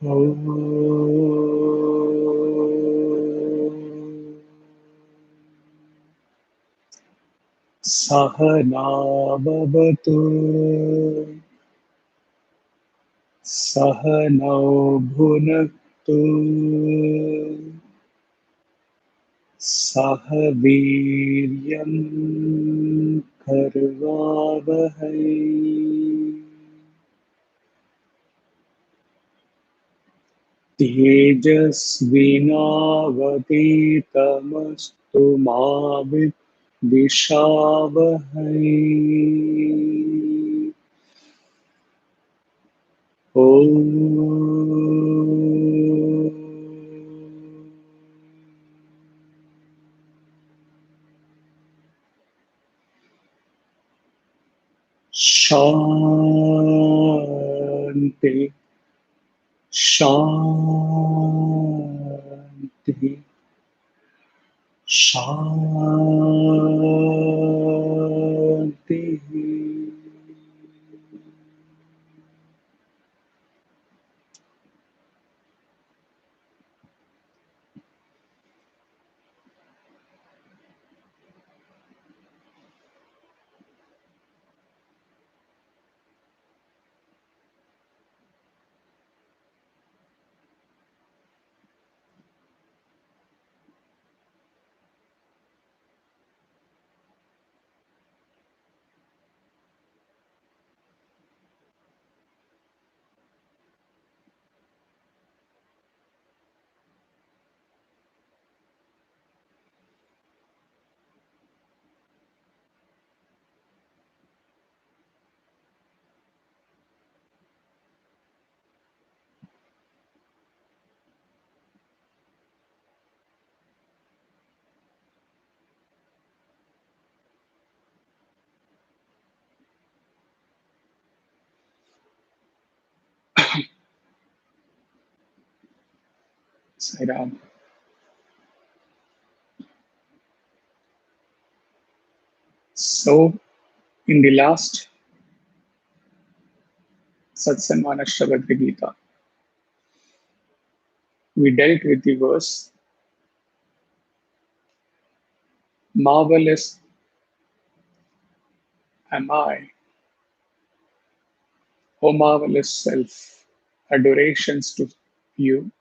Sahana bhavatu Sahanau bhunaktu Sahaviryam karvavahai Tejasvinavaditamastu ma vidvishavahai Om Shanti Shanti Shanti. Sarvaṃ. So, in the last satsang on Ashtavakra Gita, we dealt with the verse, marvelous am I, O marvelous self, adorations to you,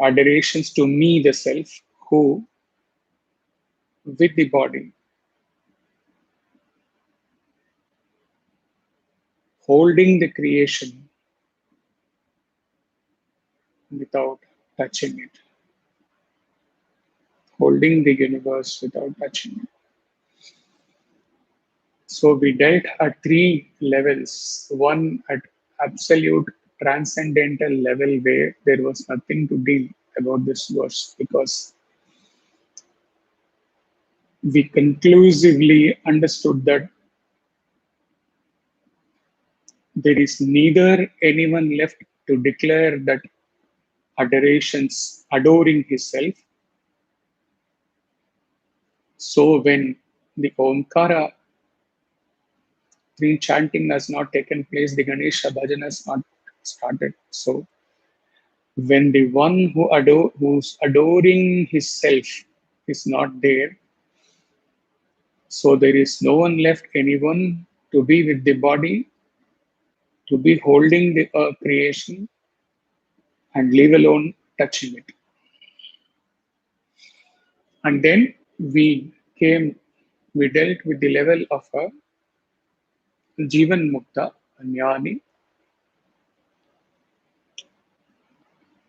adorations to me, the self, who, with the body, holding the creation without touching it, holding the universe without touching it. So we dealt at three levels. One at absolute transcendental level where there was nothing to deal about this verse because we conclusively understood that there is neither anyone left to declare that adorations, adoring his self. So when the Omkara three chanting has not taken place, the Ganesha bhajan has not started. So when the one who's adoring his self is not there, so there is no one left, anyone to be with the body, to be holding the creation, and leave alone touching it. And then we dealt with the level of a Jivan Mukta, a Jnani.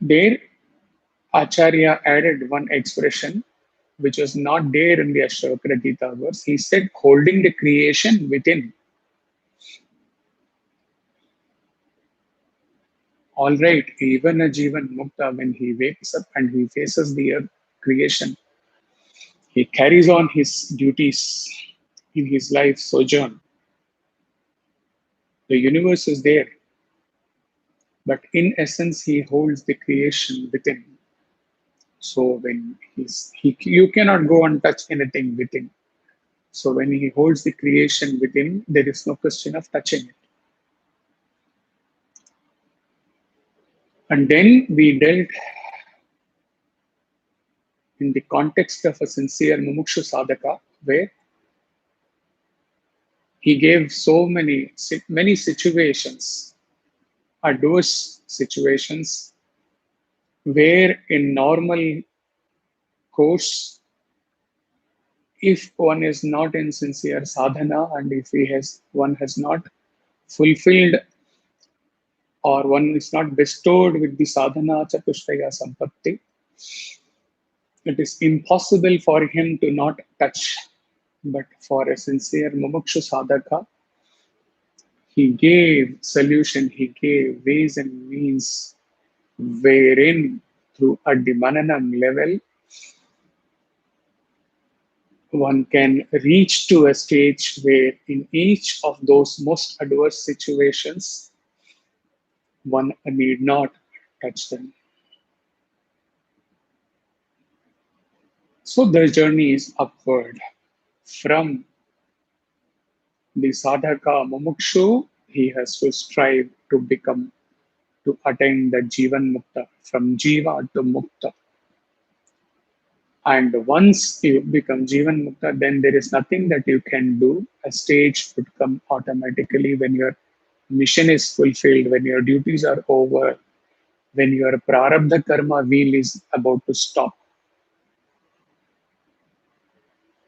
There, Acharya added one expression which was not there in the Ashtavakra Gita verse. He said, holding the creation within. All right, even a Jivan Mukta, when he wakes up and he faces the earth creation, he carries on his duties in his life sojourn. The universe is there, but in essence, he holds the creation within. So when you cannot go and touch anything within. So when he holds the creation within, there is no question of touching it. And then we dealt in the context of a sincere mumukshu sadhaka, where he gave so many situations, adverse situations, where in normal course, if one is not in sincere sadhana and if one has not fulfilled or one is not bestowed with the sadhana chatushtaya sampatti, it is impossible for him to not touch. But for a sincere mumukshu sadhaka, he gave solution, he gave ways and means wherein through at the mananam level, one can reach to a stage where in each of those most adverse situations, one need not touch them. So the journey is upward from the sadhaka mumukshu. He has to strive to become, to attain the jivan mukta, from jiva to mukta. And once you become jivan mukta, then there is nothing that you can do. A stage would come automatically when your mission is fulfilled, when your duties are over, when your prarabdha karma wheel is about to stop.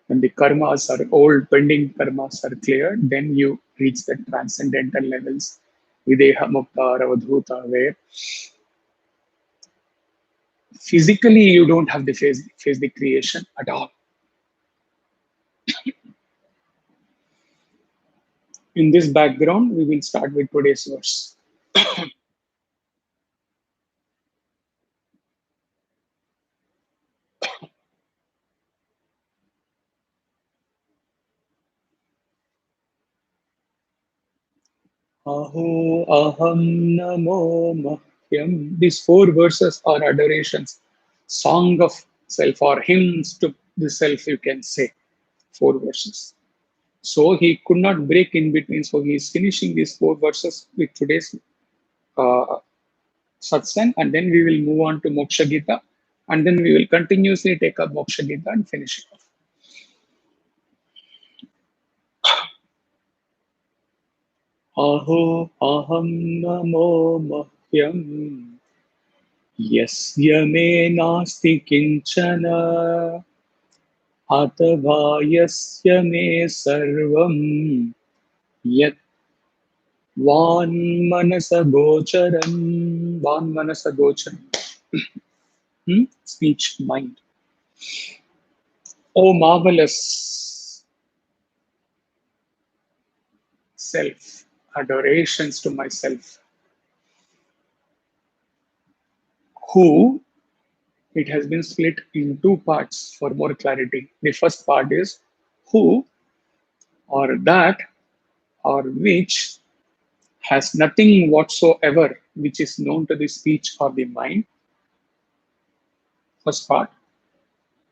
When the karmas are old, pending karmas are cleared, then you reach the transcendental levels, videha mukta or avadhuta, where physically you don't have to face the creation at all. In this background, we will start with today's verse. Ahaṃ, namo, mahyaṃ. These four verses are adorations, song of self or hymns to the self, you can say. Four verses. So he could not break in between. So he is finishing these four verses with today's uh, satsang, and then we will move on to Moksha Gita, and then we will continuously take up Moksha Gita and finish it off. Ahaṃ, namo, mahyaṃ. Yasya me nāsti kiñcana, athavā yasya me sarvaṃ, yadvāṅmanasagocaram, vāṅmanasagocaram. Speech, mind. Oh, marvelous self, adorations to myself, who, it has been split in two parts for more clarity. The first part is who or that or which has nothing whatsoever which is known to the speech or the mind, first part,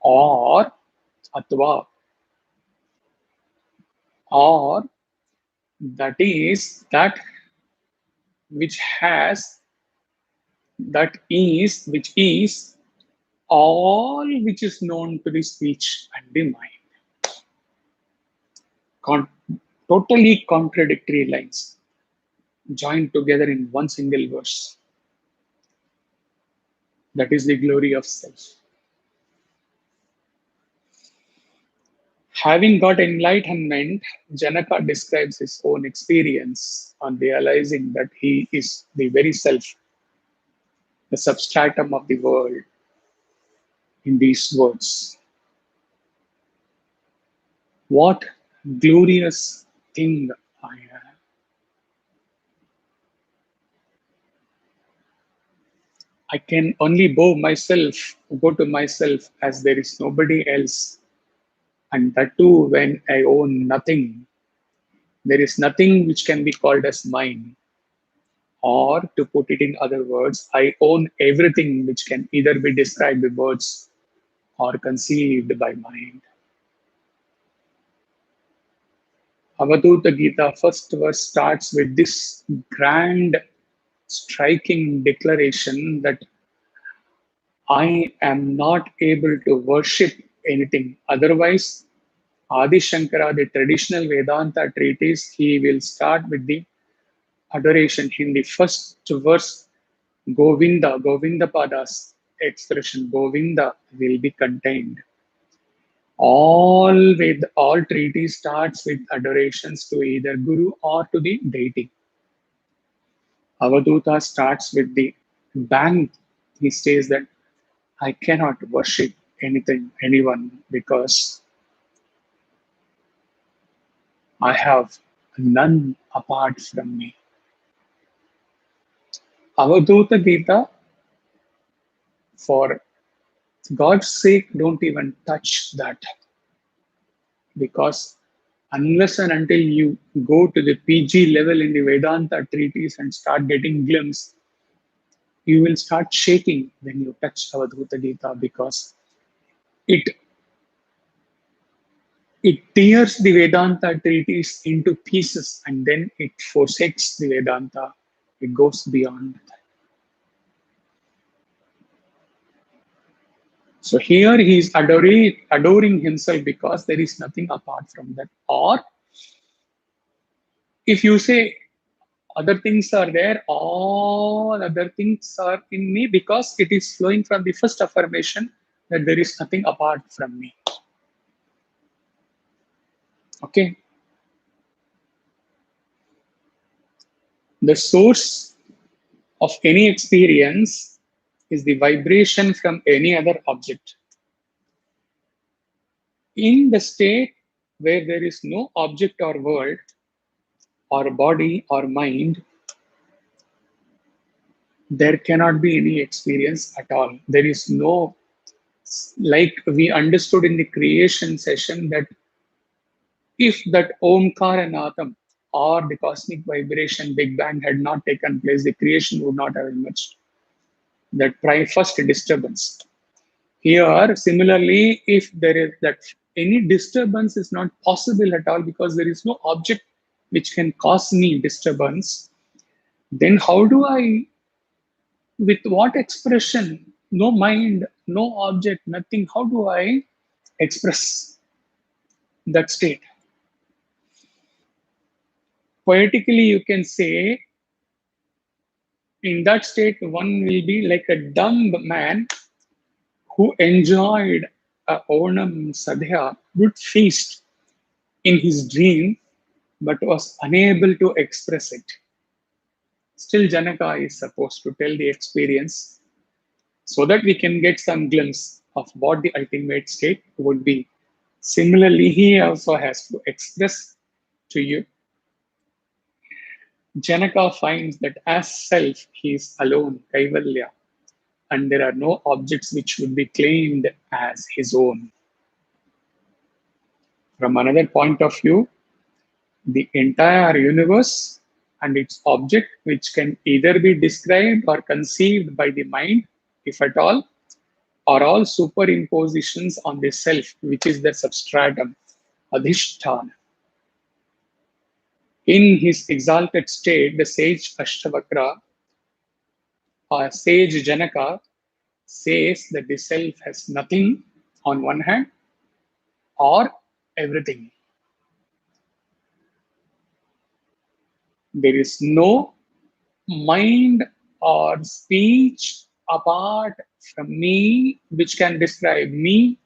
or athavā, or that is that which has, which is all which is known to the speech and the mind. Con- Totally contradictory lines joined together in one single verse. That is the glory of self. Having got enlightenment, Janaka describes his own experience on realizing that he is the very self, the substratum of the world, in these words. What glorious thing I am. I can only go to myself as there is nobody else. And that too when I own nothing. There is nothing which can be called as mine. Or to put it in other words, I own everything which can either be described with words or conceived by mind. Avadhuta Gita first verse starts with this grand striking declaration that I am not able to worship anything. Otherwise, Adi Shankara, the traditional Vedanta treatise, he will start with the adoration. In the first verse, Govinda, Govinda Padas expression, Govinda will be contained. All treatise starts with adorations to either Guru or to the deity. Avadhuta starts with the bang. He says that I cannot worship anything, anyone, because I have none apart from me. Avadhuta Gita, for God's sake, don't even touch that. Because unless and until you go to the PG level in the Vedanta treatise and start getting glimpse, you will start shaking when you touch Avadhuta Gita, because it it tears the Vedanta treatise into pieces and then it forsakes the Vedanta. It goes beyond that. So here he is adoring himself because there is nothing apart from that. Or if you say other things are there, all other things are in me, because it is flowing from the first affirmation that there is nothing apart from me. Okay. The source of any experience is the vibration from any other object. In the state where there is no object or world or body or mind, there cannot be any experience at all. There is no, like we understood in the creation session, that if that omkar and ahaṃ or the cosmic vibration Big Bang had not taken place, the creation would not have emerged. That first disturbance. Here, similarly, if there is that any disturbance is not possible at all because there is no object which can cause me disturbance, then how do I, with what expression, no mind, no object, nothing, how do I express that state? Poetically, you can say, in that state, one will be like a dumb man who enjoyed a Onam Sadhya, good feast in his dream, but was unable to express it. Still, Janaka is supposed to tell the experience so that we can get some glimpse of what the ultimate state would be. Similarly, he also has to express to you. Janaka finds that as self, he is alone, Kaivalya, and there are no objects which would be claimed as his own. From another point of view, the entire universe and its object, which can either be described or conceived by the mind, if at all, are all superimpositions on the self, which is the substratum, adhisthana. In his exalted state, the sage Ashtavakra or sage Janaka says that the self has nothing on one hand or everything. There is no mind or speech apart from me which can describe me,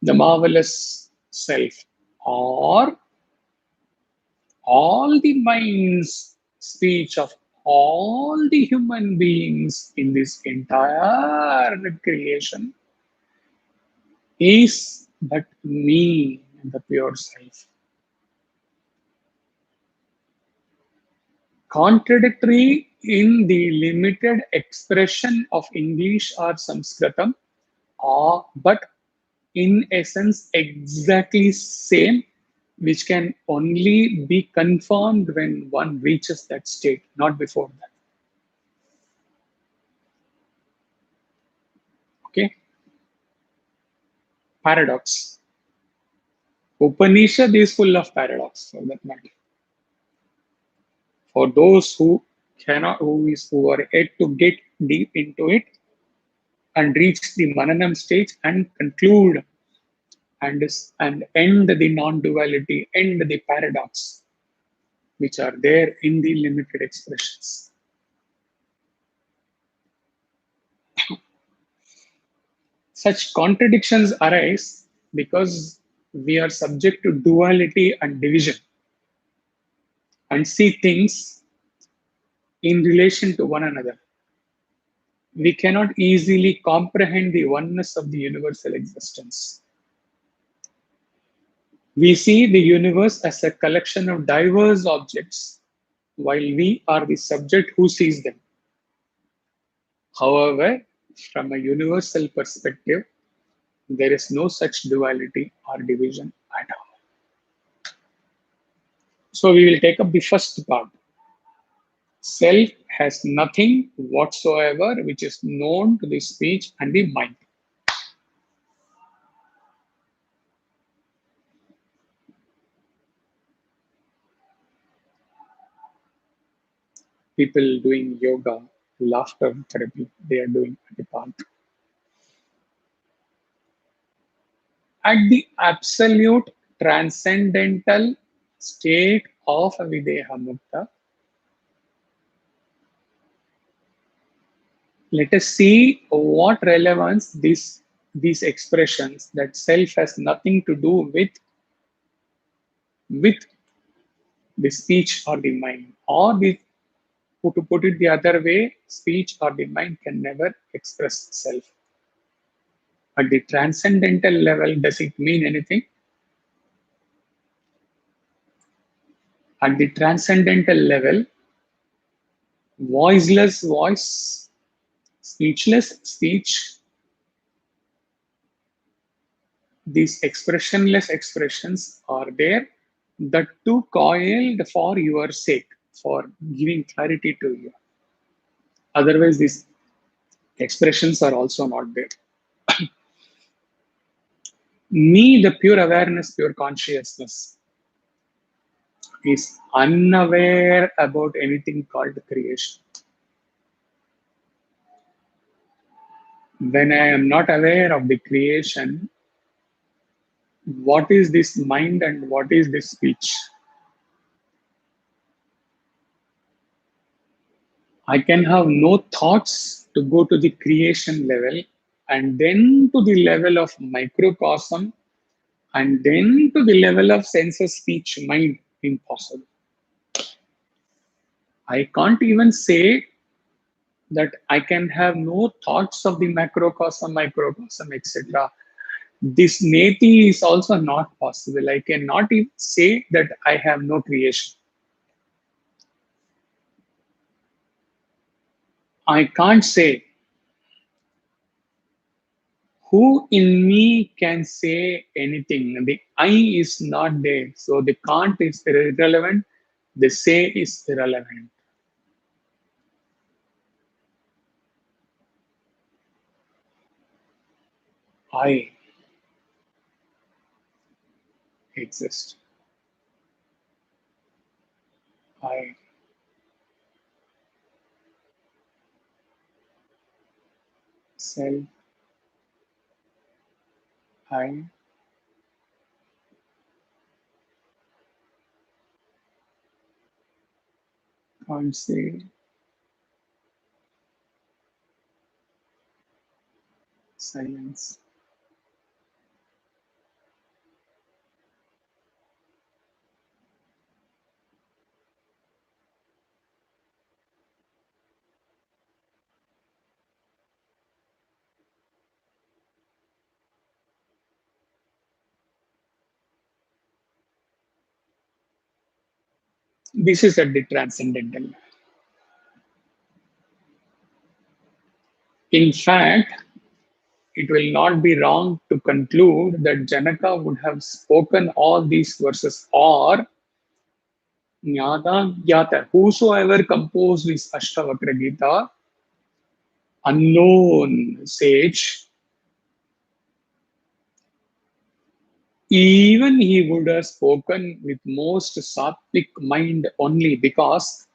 the marvelous self, or all the minds, speech of all the human beings in this entire creation is but me, the pure self. Contradictory in the limited expression of English or Sanskritam, but in essence exactly same, which can only be confirmed when one reaches that state, not before that. Okay? Paradox. Upanishad is full of paradox, for that matter. For those who who are yet to get deep into it and reach the mananam stage and conclude and end the non-duality, end the paradox which are there in the limited expressions. Such contradictions arise because we are subject to duality and division and see things in relation to one another. We cannot easily comprehend the oneness of the universal existence. We see the universe as a collection of diverse objects, while we are the subject who sees them. However, from a universal perspective, there is no such duality or division at all. So we will take up the first part. Self has nothing whatsoever which is known to the speech and the mind. People doing yoga, laughter therapy, they are doing at the part. At the absolute transcendental state of Videha Mukta, let us see what relevance these expressions that self has nothing to do with the speech or the mind, or to put it the other way, speech or the mind can never express self. At the transcendental level, does it mean anything? At the transcendental level, voiceless voice, speechless speech, these expressionless expressions are there, the two coiled for your sake, for giving clarity to you. Otherwise, these expressions are also not there. Me, the pure awareness, pure consciousness, is unaware about anything called creation. When I am not aware of the creation, what is this mind and what is this speech? I can have no thoughts to go to the creation level, and then to the level of microcosm, and then to the level of senses, speech, mind. Impossible. I can't even say that I can have no thoughts of the macrocosm, microcosm, etc. This neti is also not possible. I cannot even say that I have no creation. I can't say who in me can say anything. The I is not there. So the can't is irrelevant. The say is irrelevant. I exist. I self. I can't say silence. This is at the transcendental. In fact, it will not be wrong to conclude that Janaka would have spoken all these verses, or Jnata Gyata, whosoever composed this Ashtavakra Gita, unknown sage, even he would have spoken with most sattvic mind only, because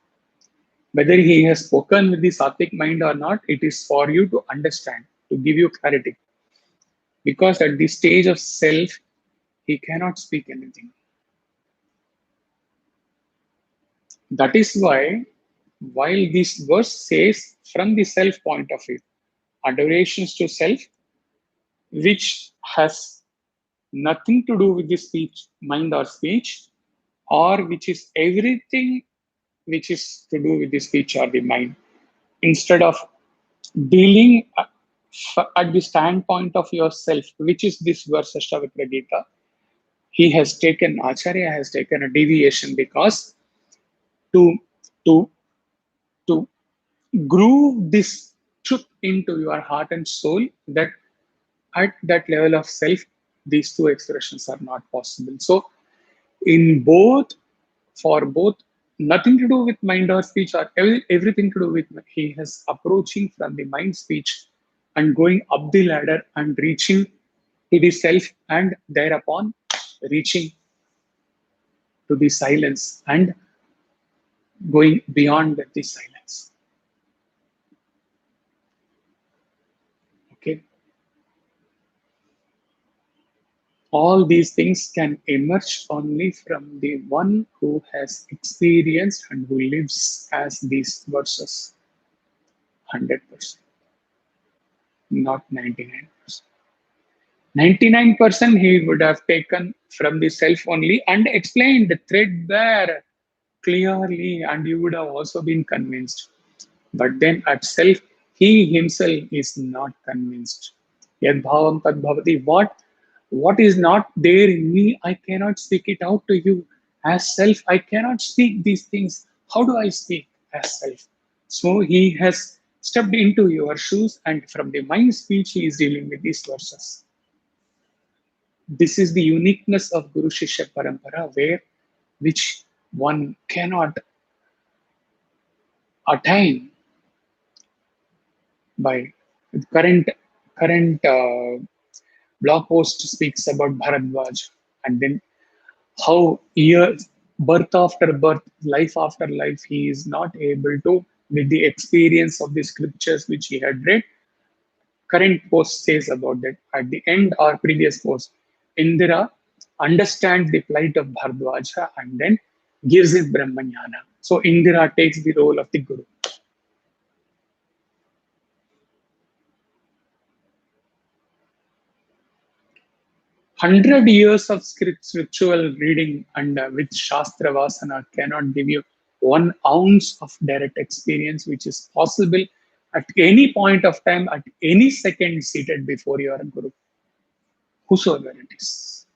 Whether he has spoken with the sattvic mind or not, it is for you to understand, to give you clarity. Because at this stage of self, he cannot speak anything. That is why, while this verse says from the self point of view, adorations to self, which has nothing to do with the speech, mind or speech, or which is everything which is to do with the speech or the mind. Instead of dealing at the standpoint of yourself, which is this verse, Ashtavakra Gita, Acharya has taken a deviation because to, to, to groove this truth into your heart and soul, that at that level of self, these two expressions are not possible. So, in both, for both, nothing to do with mind or speech, or everything to do with, he has approaching from the mind speech and going up the ladder and reaching to the self, and thereupon reaching to the silence and going beyond the silence. Okay. All these things can emerge only from the one who has experienced and who lives as these verses. 100%, not 99%. 99% he would have taken from the self only and explained the threadbare clearly, and you would have also been convinced. But then at self, he himself is not convinced. Yadvāṅmanasagocaram tad what is not there in me, I cannot speak it out to you. As self, I cannot speak these things. How do I speak as self? So he has stepped into your shoes, and from the mind speech, he is dealing with these verses. This is the uniqueness of Guru Shishya Parampara, where which one cannot attain by current blog post speaks about Bharadwaj, and then how years, birth after birth, life after life, he is not able to, with the experience of the scriptures which he had read. Current post says about that. At the end, our previous post, Indira understands the plight of Bharadwaja and then gives his Brahmanyana. So Indira takes the role of the Guru. 100 years of scriptural reading and with Shastra Vasana cannot give you 1 ounce of direct experience, which is possible at any point of time, at any second, seated before your Guru, whosoever it is.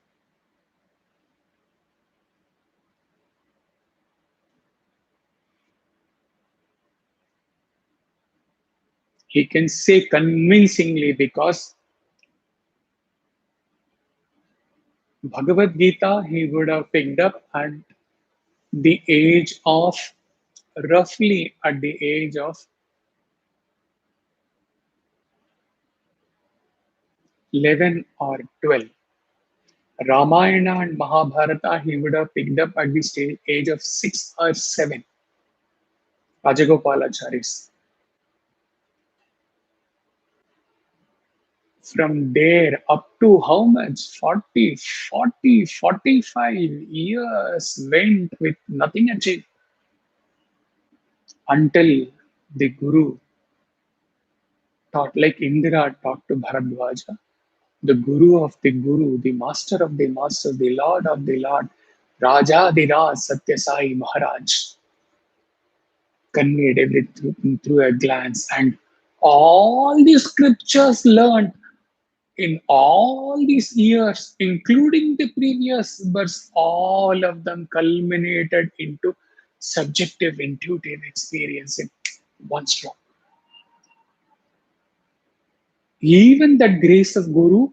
He can say convincingly because Bhagavad Gita he would have picked up at the age of, roughly at the age of 11 or 12. Ramayana and Mahabharata he would have picked up at the age of 6 or 7. Rajagopalacharis. From there up to how much? 45 years went with nothing achieved until the Guru taught, like Indira taught to Bharadwaja, the Guru of the Guru, the Master of the Master, the Lord of the Lord, Raja Diraj Satya Sai Maharaj conveyed everything through a glance, and all the scriptures learned in all these years, including the previous verse, all of them culminated into subjective, intuitive experience in one stroke. Even that grace of Guru,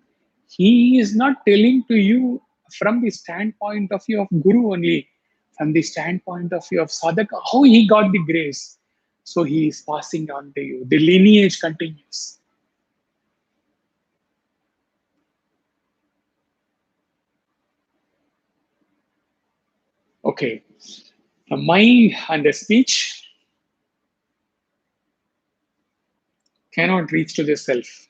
he is not telling to you from the standpoint of view of Guru only, from the standpoint of view of Sadhaka, how he got the grace. So he is passing on to you. The lineage continues. Okay. The mind and the speech. cannot reach to the self.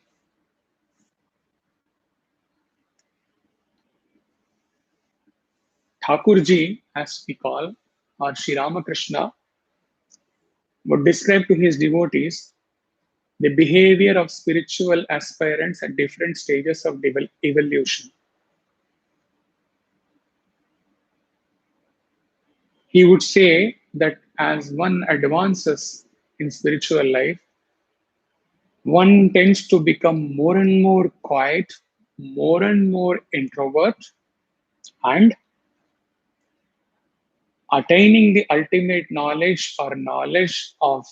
Thakurji, as we call, or Sri Ramakrishna, would describe to his devotees the behavior of spiritual aspirants at different stages of evolution. He would say that as one advances in spiritual life, one tends to become more and more quiet, more and more introvert, and attaining the ultimate knowledge or knowledge of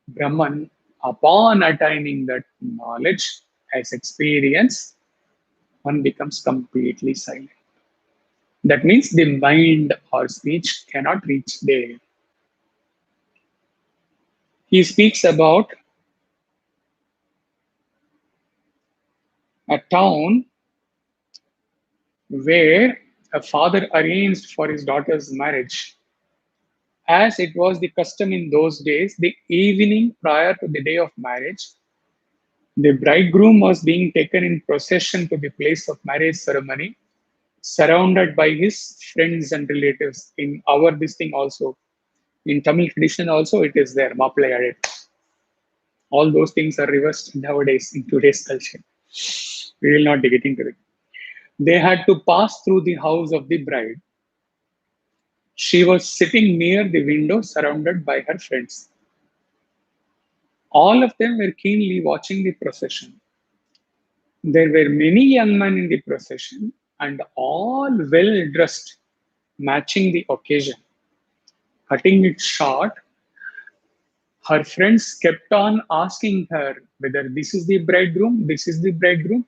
Brahman, upon attaining that knowledge as experience, one becomes completely silent. That means the mind or speech cannot reach there. He speaks about a town where a father arranged for his daughter's marriage. As it was the custom in those days, the evening prior to the day of marriage, the bridegroom was being taken in procession to the place of marriage ceremony, surrounded by his friends and relatives. In our this thing also, in Tamil tradition also, it is there, Mapplayade. All those things are reversed nowadays in today's culture. We will not get into it. They had to pass through the house of the bride. She was sitting near the window, surrounded by her friends. All of them were keenly watching the procession. There were many young men in the procession, and all well dressed, matching the occasion. Cutting it short, her friends kept on asking her whether this is the bridegroom, this is the bridegroom,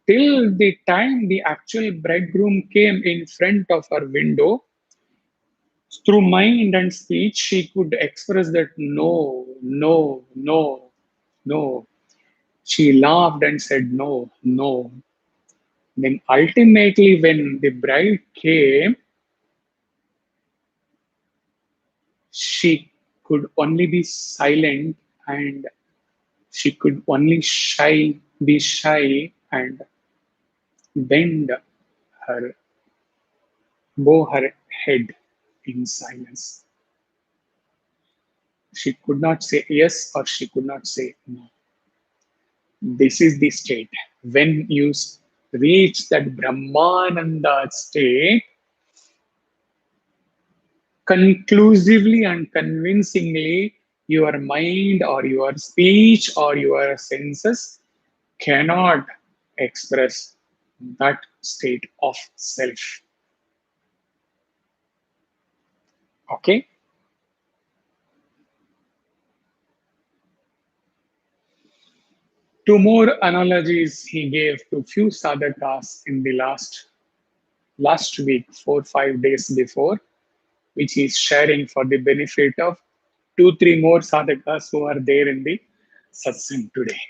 till the time the actual bridegroom came in front of her window. Through mind and speech, she could express that no, no, no, no. She laughed and said no, no. Then ultimately, when the bride came, she could only be silent, and she could only be shy and bend her, bow her head in silence. She could not say yes or she could not say no. This is the state. When you reach that Brahmananda state, conclusively and convincingly, your mind or your speech or your senses cannot express that state of self. Okay? Two more analogies he gave to few sadhakas in the last week, 4 5 days before, which he's sharing for the benefit of 2 3 more sadhakas who are there in the satsang today.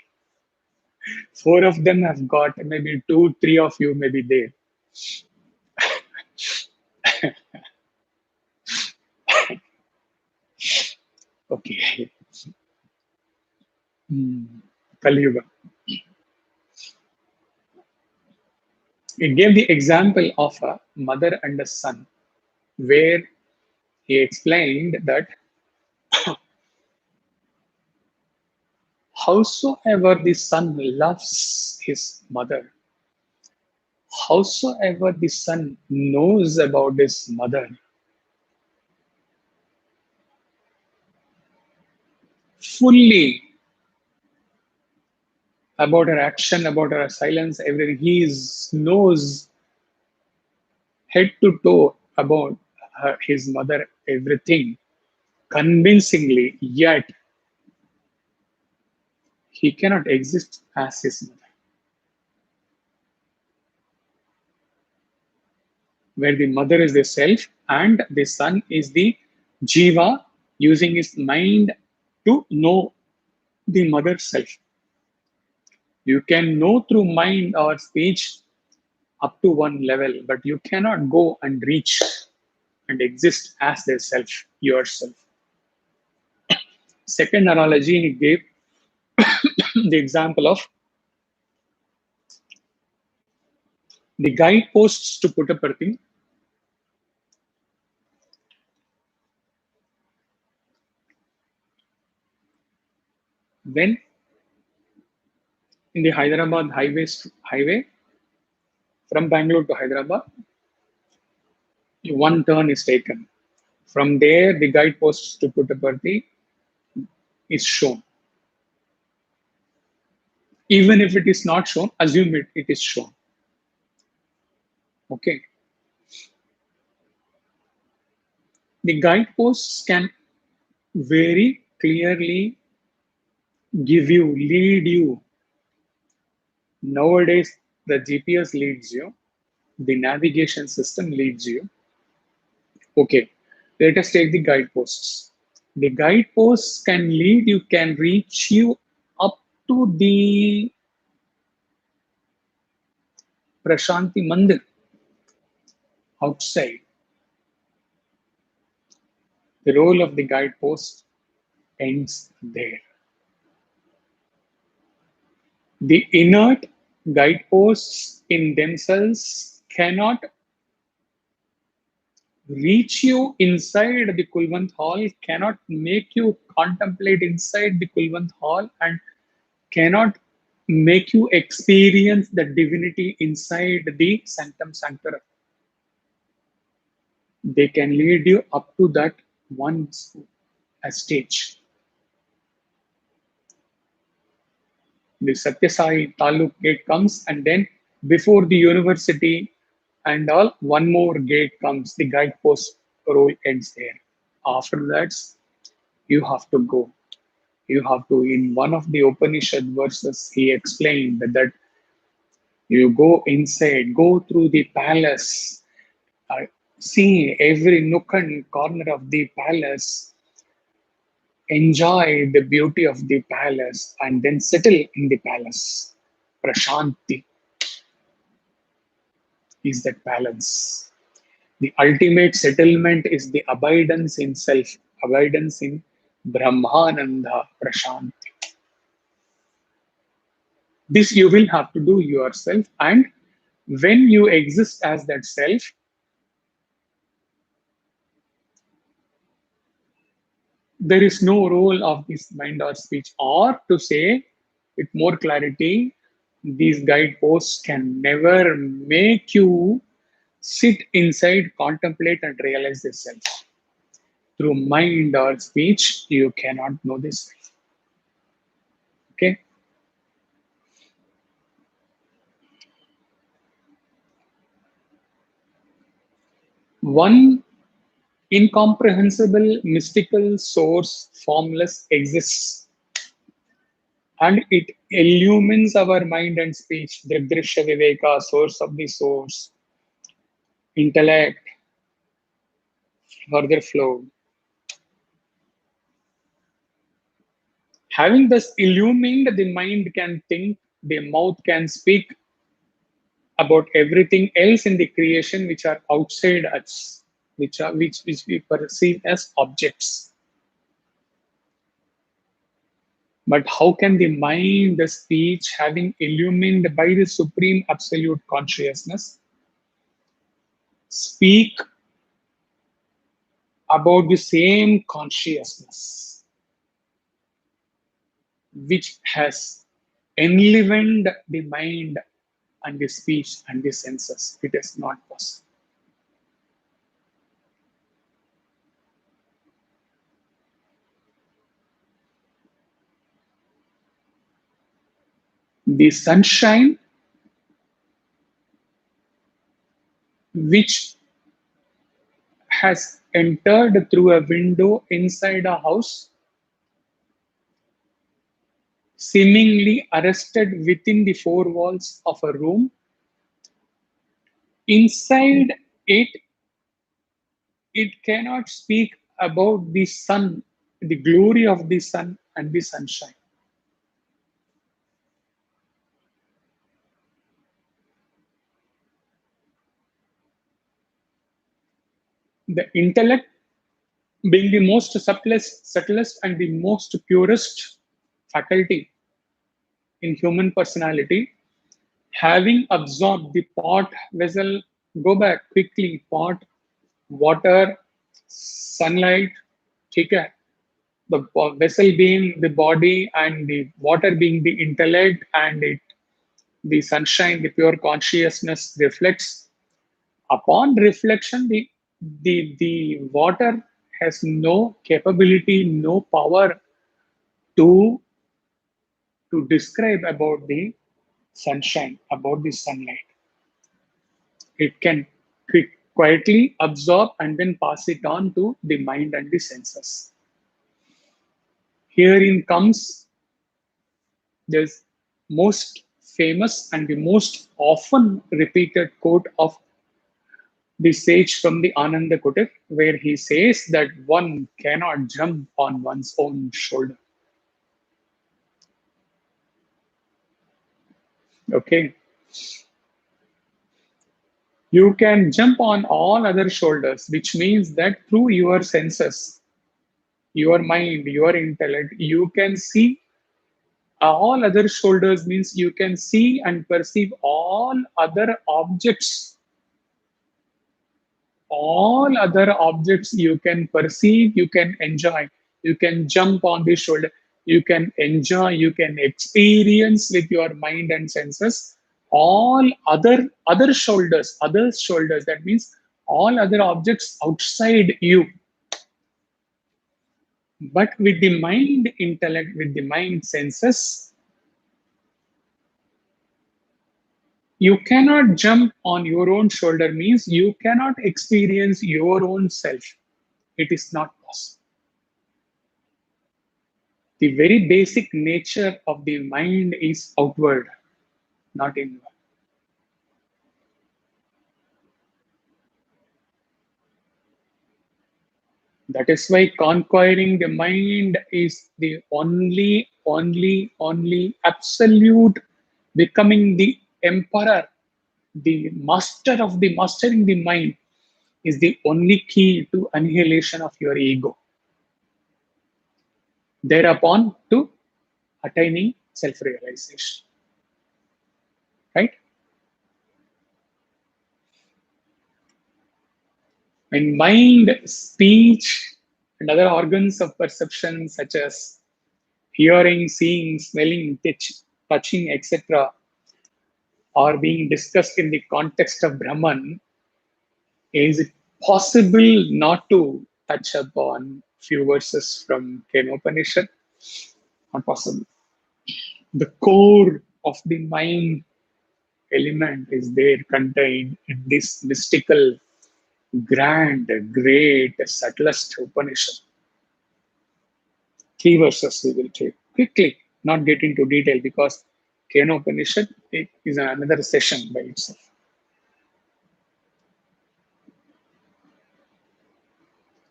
4 of them have got, maybe 2 3 of you may be there. Okay. Kali Yuga. It gave the example of a mother and a son, where he explained that howsoever the son loves his mother, howsoever the son knows about his mother, fully about her action, about her silence, everything, knows head to toe about his mother, everything, convincingly, yet he cannot exist as his mother. Where the mother is the self and the son is the jiva, using his mind to know the mother self. You can know through mind or speech up to one level, but you cannot go and reach and exist as the self, yourself. Second analogy he gave the example of the guideposts to Puttaparthi. When in the Hyderabad highway from Bangalore to Hyderabad, one turn is taken. From there, the guideposts to Puttaparthi is shown. Even if it is not shown, assume it is shown. Okay. The guideposts can very clearly lead you. Nowadays, the GPS leads you, the navigation system leads you. Okay, let us take the guideposts. The guideposts can lead you, can reach you up to the Prashanti Mandir outside. The role of the guidepost ends there. The inert guideposts in themselves cannot reach you inside the Kulwant Hall, cannot make you contemplate inside the Kulwant Hall, and cannot make you experience the divinity inside the Sanctum Sanctorum. They can lead you up to that one stage. The Satyasai Taluk gate comes, and then before the university and all, one more gate comes. The guidepost role ends there. After that, you have to go. You have to, in one of the Upanishad verses, he explained that you go inside, go through the palace, see every nook and corner of the palace, enjoy the beauty of the palace, and then settle in the palace. Prashanti is that balance. The ultimate settlement is the abidance in self, abidance in Brahmananda, Prashanti. This you will have to do yourself, and when you exist as that self, there is no role of this mind or speech, or to say with more clarity, these guideposts can never make you sit inside, contemplate, and realize the self. Through mind or speech, you cannot know this self. Okay? One incomprehensible, mystical source, formless, exists, and it illumines our mind and speech. Dridrishya Viveka, source of the source, intellect, further flow. Having thus illumined, the mind can think, the mouth can speak about everything else in the creation which are outside us, which we perceive as objects. But how can the mind, the speech, having illumined by the supreme absolute consciousness, speak about the same consciousness which has enlivened the mind and the speech and the senses? It is not possible. The sunshine which has entered through a window inside a house, seemingly arrested within the four walls of a room, inside it, it cannot speak about the sun, the glory of the sun and the sunshine. The intellect, being the most subtlest and the most purest faculty, in human personality, having absorbed the pot vessel, go back quickly, pot, water, sunlight, okay? The vessel being the body and the water being the intellect, and the sunshine, the pure consciousness reflects. Upon reflection, the water has no capability, no power to describe about the sunshine, about the sunlight. It can quietly absorb and then pass it on to the mind and the senses. Herein comes the most famous and the most often repeated quote of the sage from the Ananda Kutir, where he says that one cannot jump on one's own shoulder. Okay. You can jump on all other shoulders, which means that through your senses, your mind, your intellect, you can see all other shoulders, means you can see and perceive all other objects you can perceive, you can enjoy, you can jump on the shoulder, you can enjoy, you can experience with your mind and senses all other shoulders, that means all other objects outside you. But with the mind intellect, with the mind senses, you cannot jump on your own shoulder, means you cannot experience your own self. It is not possible. The very basic nature of the mind is outward, not inward. That is why conquering the mind is the only absolute, becoming the emperor, the master of the mastering the mind is the only key to annihilation of your ego. Thereupon to attaining self-realization. Right? When mind, speech, and other organs of perception such as hearing, seeing, smelling, touching, etc., are being discussed in the context of Brahman, is it possible not to touch upon few verses from Kenopanishad? Not possible. The core of the mind element is there contained in this mystical, grand, great, subtlest Upanishad. Three verses we will take quickly, not get into detail because Kenopanishad is another session by itself.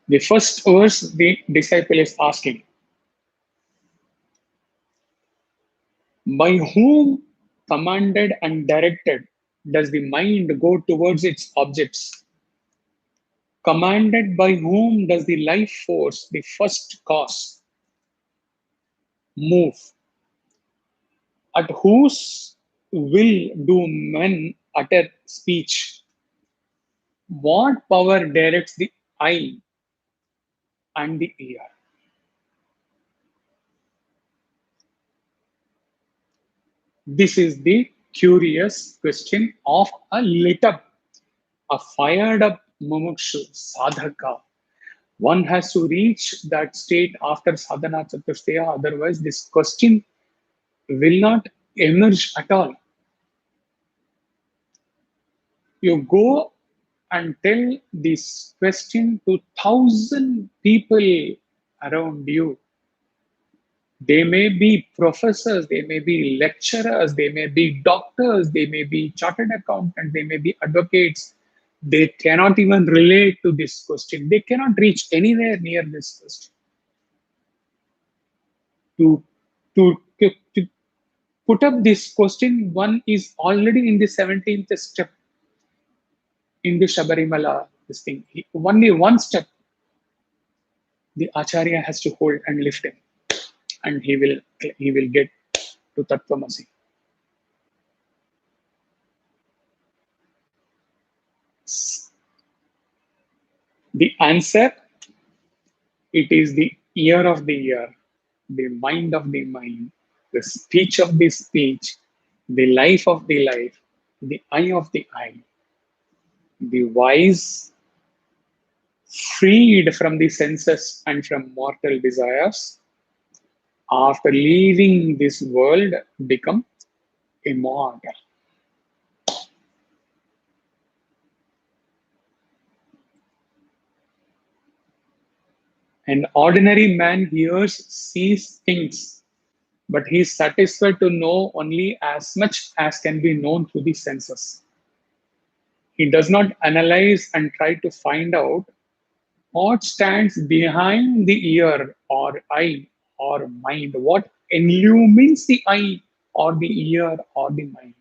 The first verse, the disciple is asking, by whom commanded and directed does the mind go towards its objects? Commanded by whom does the life force, the first cause, move? At whose will do men utter speech? What power directs the eye and the ear? This is the curious question of a lit up, a fired up mumukshu, sadhaka. One has to reach that state after sadhana chatushtaya, otherwise this question will not emerge at all. You go and tell this question to 1,000 people around you. They may be professors, they may be lecturers, they may be doctors, they may be chartered accountants, they may be advocates. They cannot even relate to this question. They cannot reach anywhere near this question. To put up this question, one is already in the 17th step in the Shabarimala, this thing. Only one step the Acharya has to hold and lift him, and he will get to Tattvamasi. The answer, it is the ear of the ear, the mind of the mind, the speech of the speech, the life of the life, the eye of the eye. The wise, freed from the senses and from mortal desires, after leaving this world, become immortal. An ordinary man hears, sees things, but he is satisfied to know only as much as can be known through the senses. He does not analyze and try to find out what stands behind the ear or eye or mind, what illumines the eye or the ear or the mind.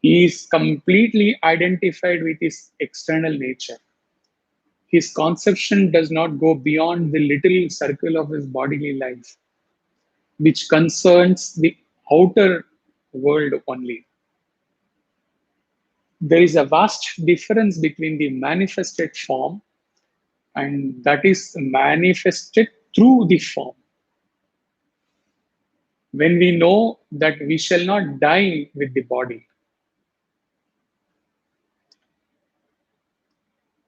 He is completely identified with his external nature. His conception does not go beyond the little circle of his bodily life, which concerns the outer world only. There is a vast difference between the manifested form and that is manifested through the form. When we know that we shall not die with the body,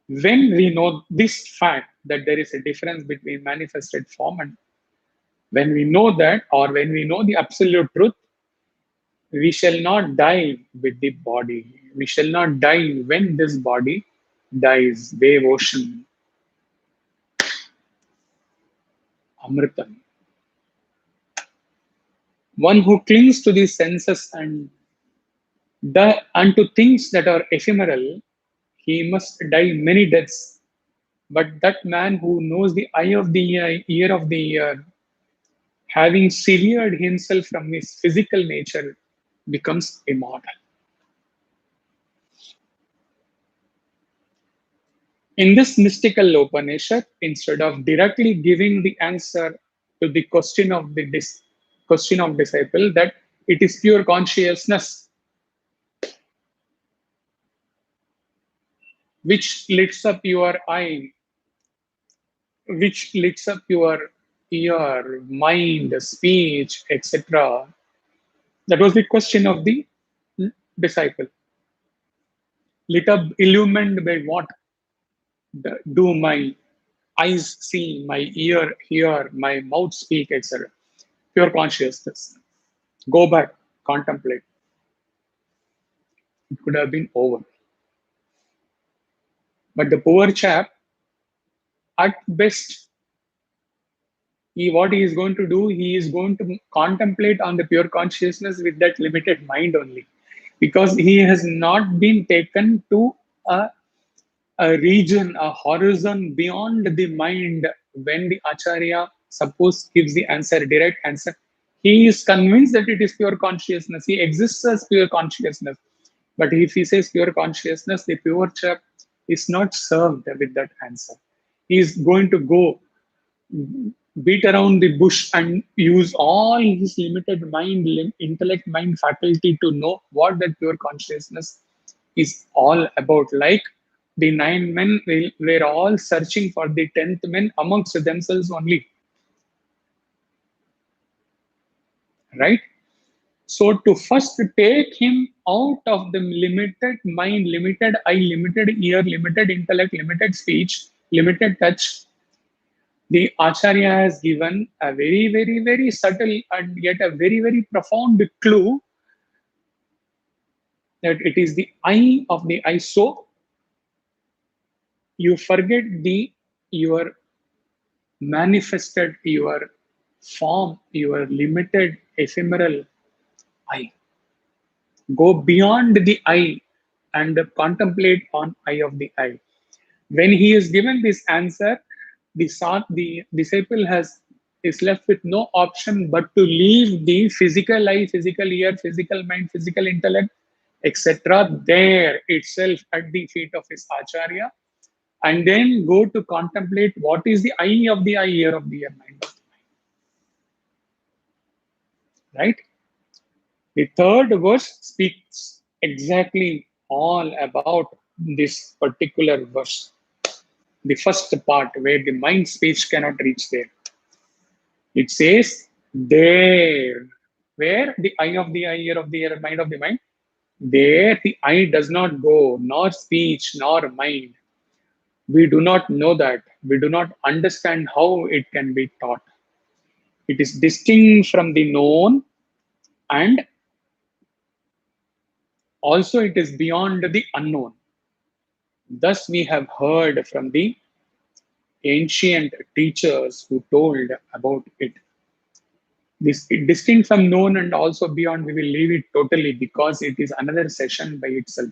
when we know this fact that there is a difference between manifested form, and when we know that, or when we know the absolute truth, we shall not die with the body. We shall not die when this body dies. Wave ocean, Amritam. One who clings to the senses and to things that are ephemeral, he must die many deaths. But that man who knows the eye of the eye, ear of the ear, having severed himself from his physical nature, becomes immortal. In this mystical Upanishad, instead of directly giving the answer to the question of the question of disciple that it is pure consciousness which lifts up your eye, which lifts up your ear, mind, speech, etc. That was the question of the disciple. Lit up, illumined by what? Do my eyes see, my ear hear, my mouth speak, etc. Pure consciousness. Go back, contemplate. It could have been over. But the poor chap, at best, what he is going to do, he is going to contemplate on the pure consciousness with that limited mind only. Because he has not been taken to a region, a horizon beyond the mind. When the Acharya, suppose, gives the answer, direct answer, he is convinced that it is pure consciousness. He exists as pure consciousness. But if he says pure consciousness, the pure chap is not served with that answer. He is going to go beat around the bush and use all his limited mind, intellect, mind faculty to know what that pure consciousness is all about. Like the 9 men were all searching for the 10th man amongst themselves only. Right? So to first take him out of the limited mind, limited eye, limited ear, limited intellect, limited speech, limited touch, the Acharya has given a very, very, very subtle and yet a very, very profound clue that it is the eye of the eye. So you forget your manifested, your form, your limited, ephemeral eye. Go beyond the eye and contemplate on eye of the eye. When he is given this answer, the disciple is left with no option but to leave the physical eye, physical ear, physical mind, physical intellect, etc. there itself at the feet of his Acharya, and then go to contemplate what is the eye of the eye, ear of the ear, mind of the mind. right? The third verse speaks exactly all about this particular verse. The first part where the mind speech cannot reach there. It says there, where the eye of the eye, ear of the ear, mind of the mind. There the eye does not go, nor speech, nor mind. We do not know that. We do not understand how it can be taught. It is distinct from the known, and also it is beyond the unknown. Thus, we have heard from the ancient teachers who told about it. This distinct from known and also beyond, we will leave it totally because it is another session by itself.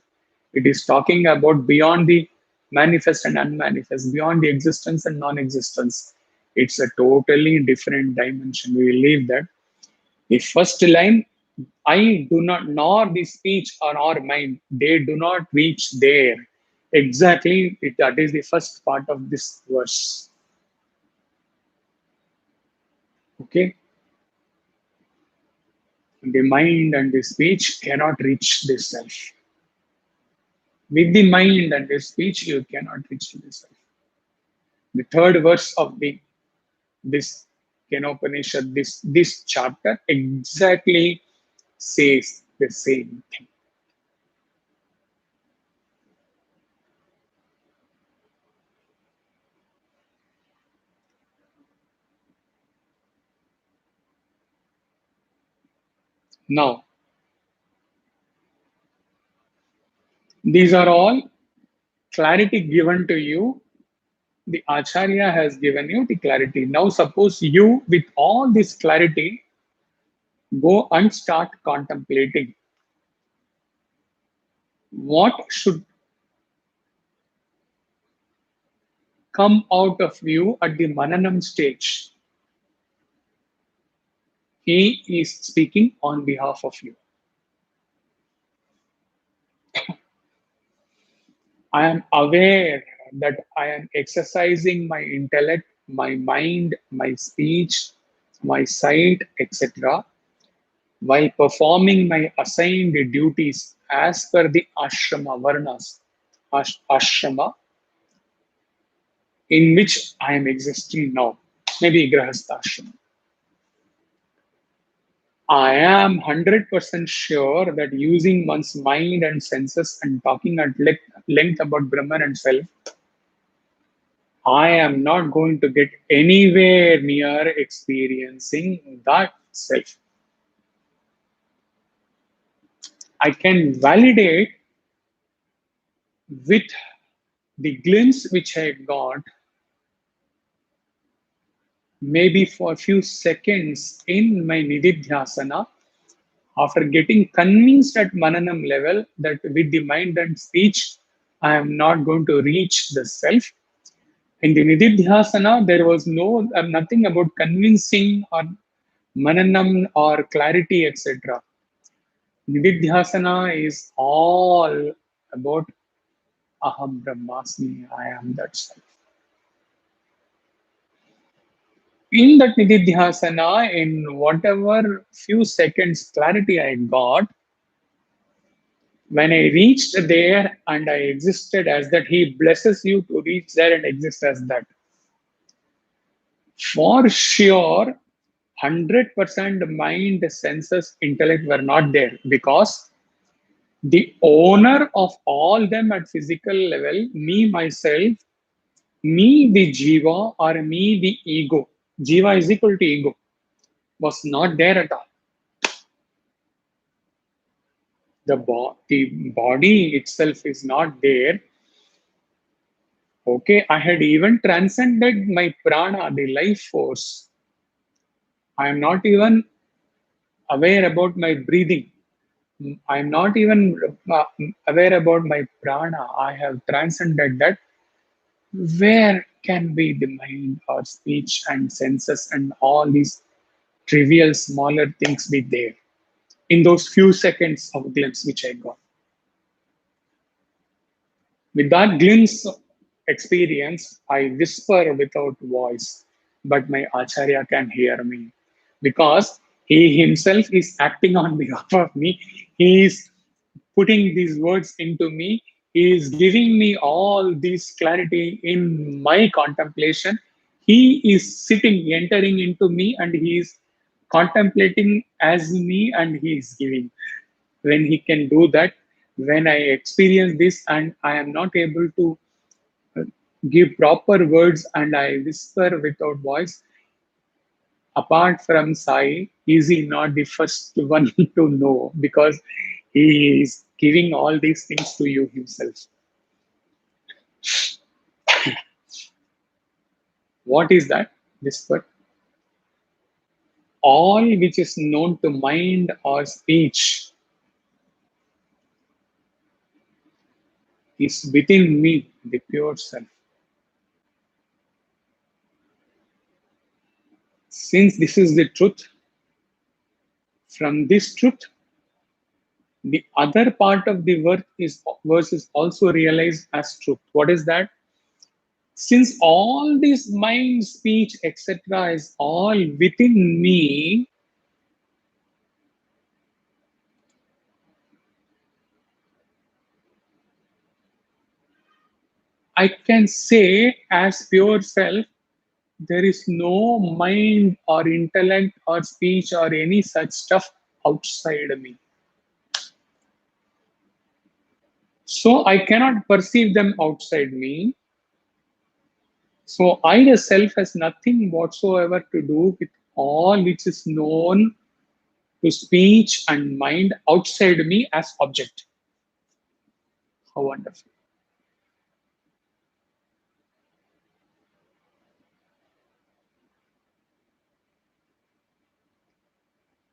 It is talking about beyond the manifest and unmanifest, beyond the existence and non-existence. It's a totally different dimension. We will leave that. The first line, I do not, nor the speech or our mind, they do not reach there. Exactly, that is the first part of this verse. Okay, the mind and the speech cannot reach this self. With the mind and the speech, you cannot reach the self. The third verse of the this Kenopanishad, this chapter exactly says the same thing. Now, these are all clarity given to you. The Acharya has given you the clarity. Now, suppose you, with all this clarity, go and start contemplating what should come out of you at the Mananam stage. He is speaking on behalf of you. I am aware that I am exercising my intellect, my mind, my speech, my sight, etc., while performing my assigned duties as per the ashrama varnas, ashrama in which I am existing now, maybe grahastha ashrama. I am 100% sure that using one's mind and senses and talking at length about Brahman and self, I am not going to get anywhere near experiencing that self. I can validate with the glimpse which I got, maybe for a few seconds in my nididhyasana, after getting convinced at Mananam level that with the mind and speech, I am not going to reach the self. In the nididhyasana, there was nothing about convincing or Mananam or clarity, etc. Nididhyasana is all about ahaṃ brahmasmi, I am that self. In that nididhyasana, in whatever few seconds clarity I got, when I reached there and I existed as that, he blesses you to reach there and exist as that. For sure, 100% mind, senses, intellect were not there because the owner of all them at physical level, me, myself, me, the jiva, or me, the ego, jiva is equal to ego, was not there at all. The body itself is not there. Okay, I had even transcended my prana, the life force. I am not even aware about my breathing. I am not even aware about my prana. I have transcended that. Where can be the mind or speech and senses and all these trivial, smaller things be there in those few seconds of glimpse which I got? With that glimpse experience, I whisper without voice, but my Acharya can hear me because He himself is acting on behalf of me. He is putting these words into me. He is giving me all this clarity in my contemplation. He is sitting, entering into me, and he is contemplating as me, and he is giving. When he can do that, when I experience this and I am not able to give proper words and I whisper without voice, apart from Sai, is he not the first one to know because he is giving all these things to you himself? What is that? Whisper. All which is known to mind or speech is within me, the pure self. Since this is the truth, from this truth, the other part of the verse is also realized as truth. What is that? Since all this mind, speech, etc., is all within me, I can say as pure self, there is no mind or intellect or speech or any such stuff outside me. So I cannot perceive them outside me. So I, the self, has nothing whatsoever to do with all which is known to speech and mind outside me as object. How wonderful.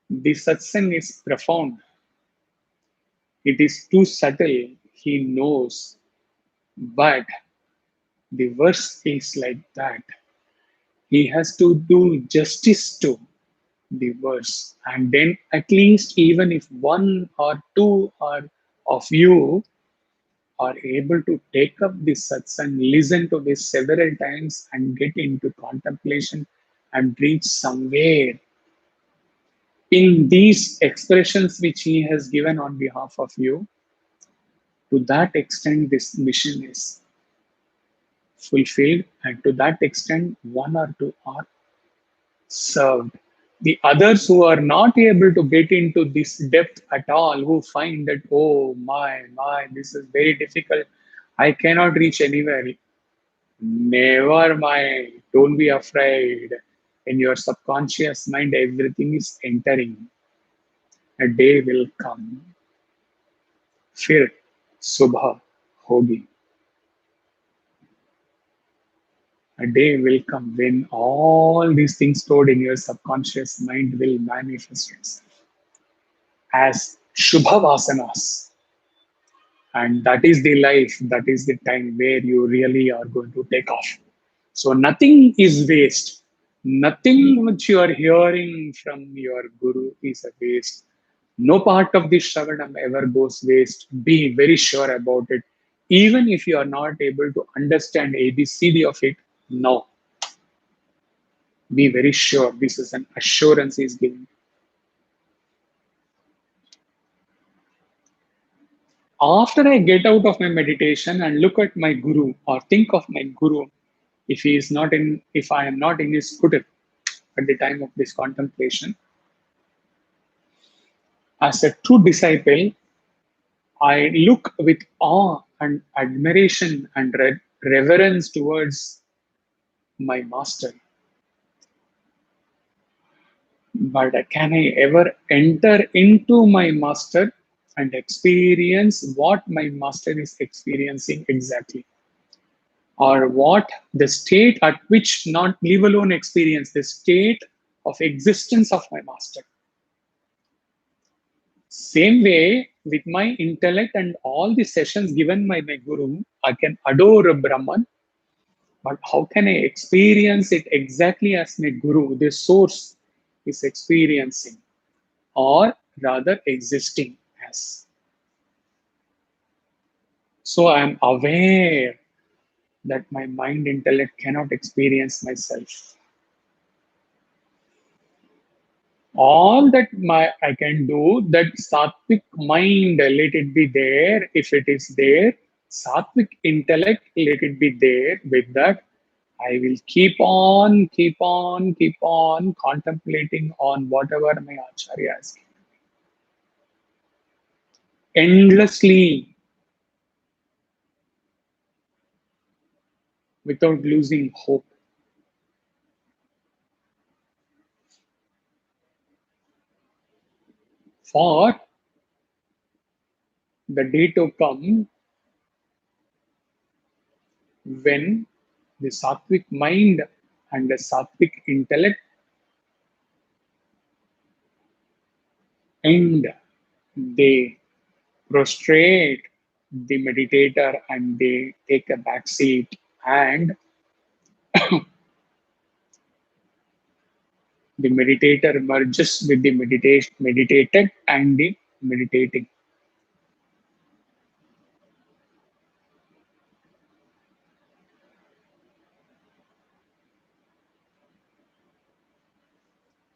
The satsang is profound. It is too subtle, he knows. But the verse is like that. He has to do justice to the verse. And then at least even if one or two are of you are able to take up this satsang, listen to this several times and get into contemplation and reach somewhere in these expressions which he has given on behalf of you, to that extent this mission is fulfilled, and to that extent one or two are served. The others who are not able to get into this depth at all, who find that, oh my, this is very difficult, I cannot reach anywhere. Never mind, don't be afraid. In your subconscious mind, everything is entering. A day will come, फिर सुबह होगी. A day will come when all these things stored in your subconscious mind will manifest itself as Shubha Vasanas. And that is the life, that is the time where you really are going to take off. So nothing is waste. Nothing which you are hearing from your Guru is a waste. No part of this Shravanam ever goes waste. Be very sure about it. Even if you are not able to understand ABCD of it, no. Be very sure. This is an assurance he is giving. After I get out of my meditation and look at my Guru or think of my Guru, if I am not in his kutir at the time of this contemplation, as a true disciple, I look with awe and admiration and reverence towards my master. But can I ever enter into my master and experience what my master is experiencing exactly? Or what the state at which, not leave alone experience, the state of existence of my master. Same way, with my intellect and all the sessions given by my Guru, I can adore Brahman, but how can I experience it exactly as my Guru, the source, is experiencing, or rather existing as? So I am aware that my mind intellect cannot experience myself. All that I can do, that sattvic mind, let it be there. If it is there, sattvic intellect, let it be there. With that, I will keep on contemplating on whatever my acharya is endlessly, without losing hope. For the day to come when the sattvic mind and the sattvic intellect end, they prostrate the meditator and they take a back seat, and the meditator merges with the meditated and the meditating.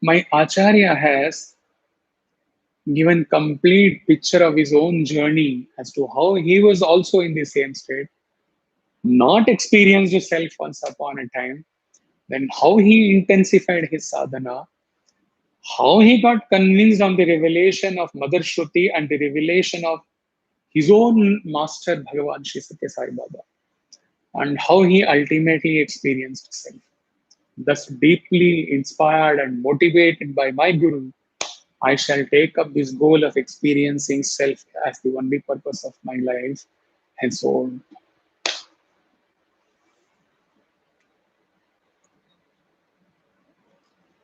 My acharya has given complete picture of his own journey as to how he was also in the same state, not experienced self once upon a time, then how he intensified his sadhana, how he got convinced on the revelation of Mother Shruti and the revelation of his own master Bhagavan Sri Satya Sai Baba, and how he ultimately experienced self. Thus, deeply inspired and motivated by my Guru, I shall take up this goal of experiencing self as the only purpose of my life henceforth.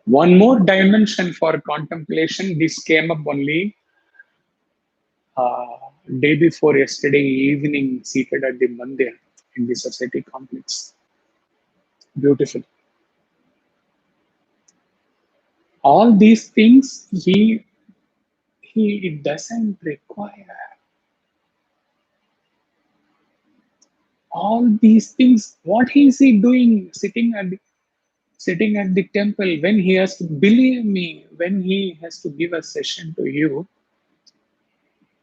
One more dimension for contemplation. This came up only uh, day before yesterday evening, seated at the mandir in the society complex. Beautiful. All these things he doesn't require. All these things, what is he doing sitting at the temple when he has to, believe me, when he has to give a session to you,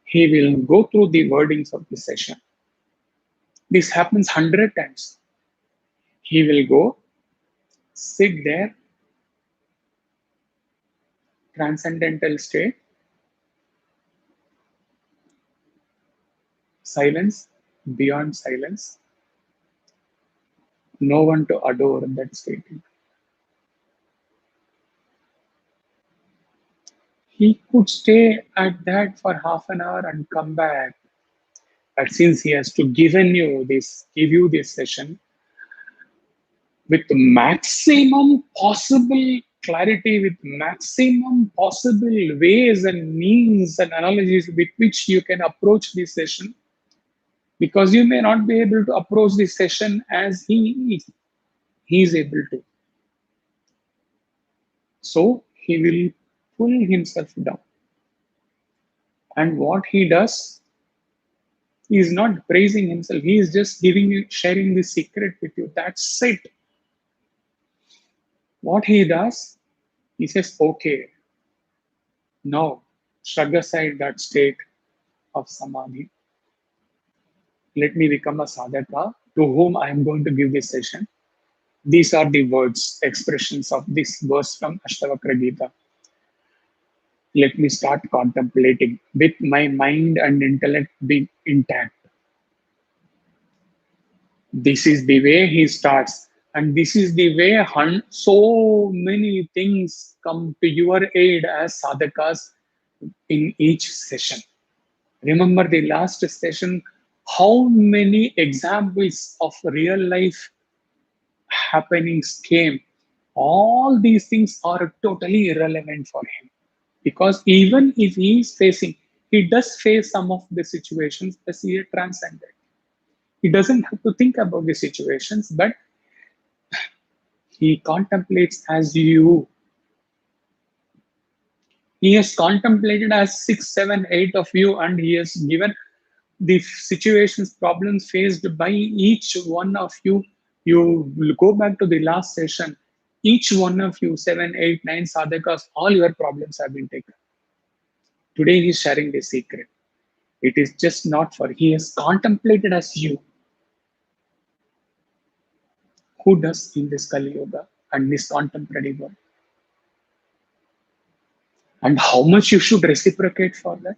he will go through the wordings of the session. This happens 100 times. He will go, sit there, transcendental state, silence, beyond silence, no one to adore that state. He could stay at that for half an hour and come back. But since he has to give you this session with maximum possible clarity, with maximum possible ways and means and analogies with which you can approach this session, because you may not be able to approach this session as he is able to. So he will pull himself down. And what he does, he is not praising himself. He is just giving you, sharing the secret with you. That's it. What he does, he says, okay, now shrug aside that state of samadhi. Let me become a sadhaka to whom I am going to give this session. These are the words, expressions of this verse from Ashtavakra Gita. Let me start contemplating with my mind and intellect being intact. This is the way he starts, and this is the way so many things come to your aid as sadhakas in each session. Remember the last session, how many examples of real life happenings came. All these things are totally irrelevant for him, because even if he is facing, he does face some of the situations as he transcended. He doesn't have to think about the situations, but he contemplates as you. He has contemplated as 6, 7, 8 of you, and he has given the situations, problems faced by each one of you. You will go back to the last session. Each one of you, 7, 8, 9 sadhakas, all your problems have been taken. Today he is sharing the secret. It is just not for, he has contemplated as you. Who does in this Kali Yoga and this contemplative work? And how much you should reciprocate for that?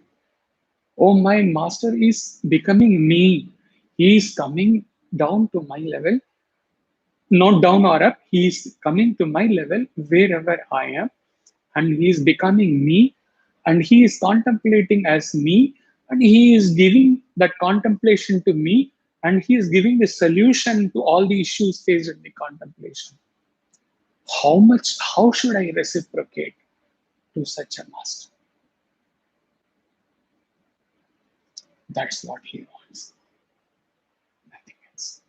Oh, my master is becoming me. He is coming down to my level, not down or up. He is coming to my level wherever I am, and he is becoming me, and he is contemplating as me, and he is giving that contemplation to me, and he is giving the solution to all the issues faced in the contemplation. How should I reciprocate to such a master? That's what he wants. Nothing else.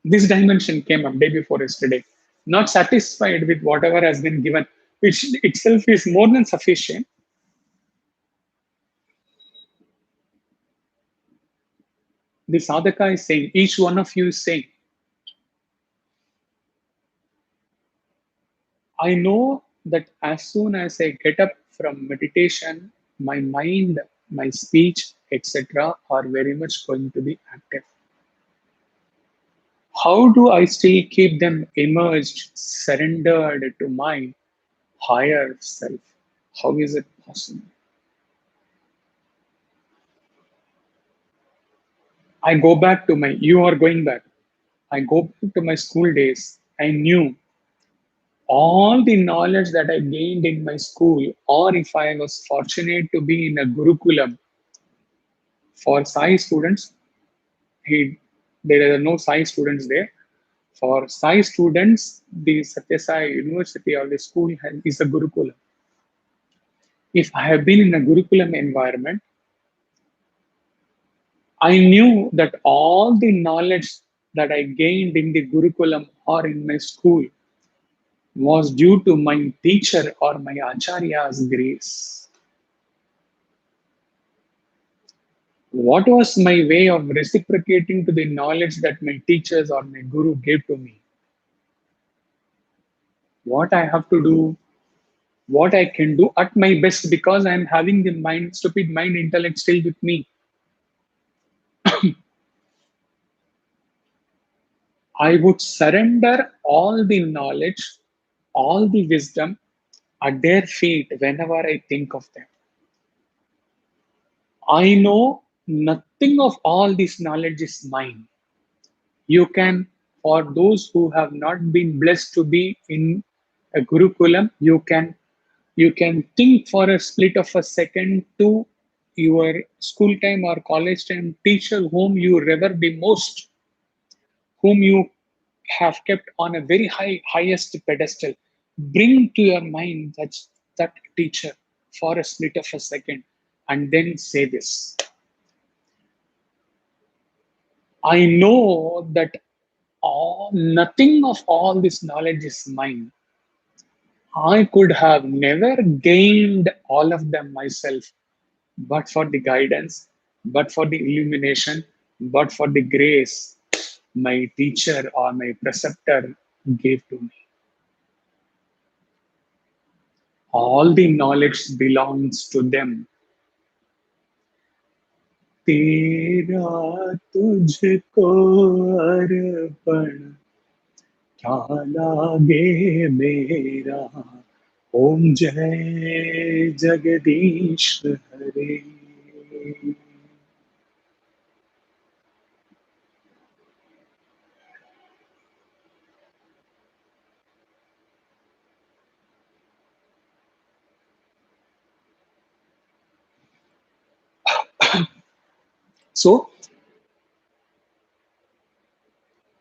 This dimension came up day before yesterday. Not satisfied with whatever has been given, which itself is more than sufficient. The sadhaka is saying, each one of you is saying, I know that as soon as I get up from meditation, my mind, my speech, etc., are very much going to be active. How do I still keep them immersed, surrendered to my higher self? How is it possible? I go back to my, you are going back. I go back to my school days. I knew all the knowledge that I gained in my school, or if I was fortunate to be in a Gurukulam for Sai students, there are no Sai students there. For Sai students, the Satyasai University or the school is a Gurukulam. If I have been in a Gurukulam environment, I knew that all the knowledge that I gained in the Gurukulam or in my school was due to my teacher or my acharya's grace. What was my way of reciprocating to the knowledge that my teachers or my guru gave to me? What I have to do, what I can do at my best because I am having the mind, stupid mind, intellect still with me. I would surrender all the knowledge, all the wisdom at their feet whenever I think of them. I know nothing of all this knowledge is mine. You can, for those who have not been blessed to be in a Gurukulam, you can think for a split of a second to your school time or college time teacher whom you revere the most, whom you have kept on a very highest pedestal. Bring to your mind that teacher for a split of a second, and then say this. I know that nothing of all this knowledge is mine. I could have never gained all of them myself, but for the guidance, but for the illumination, but for the grace my teacher or my preceptor gave to me. All the knowledge belongs to them. तेरा तुझको अर्पण क्या लागे मेरा ओम जय जगदीश हरे. So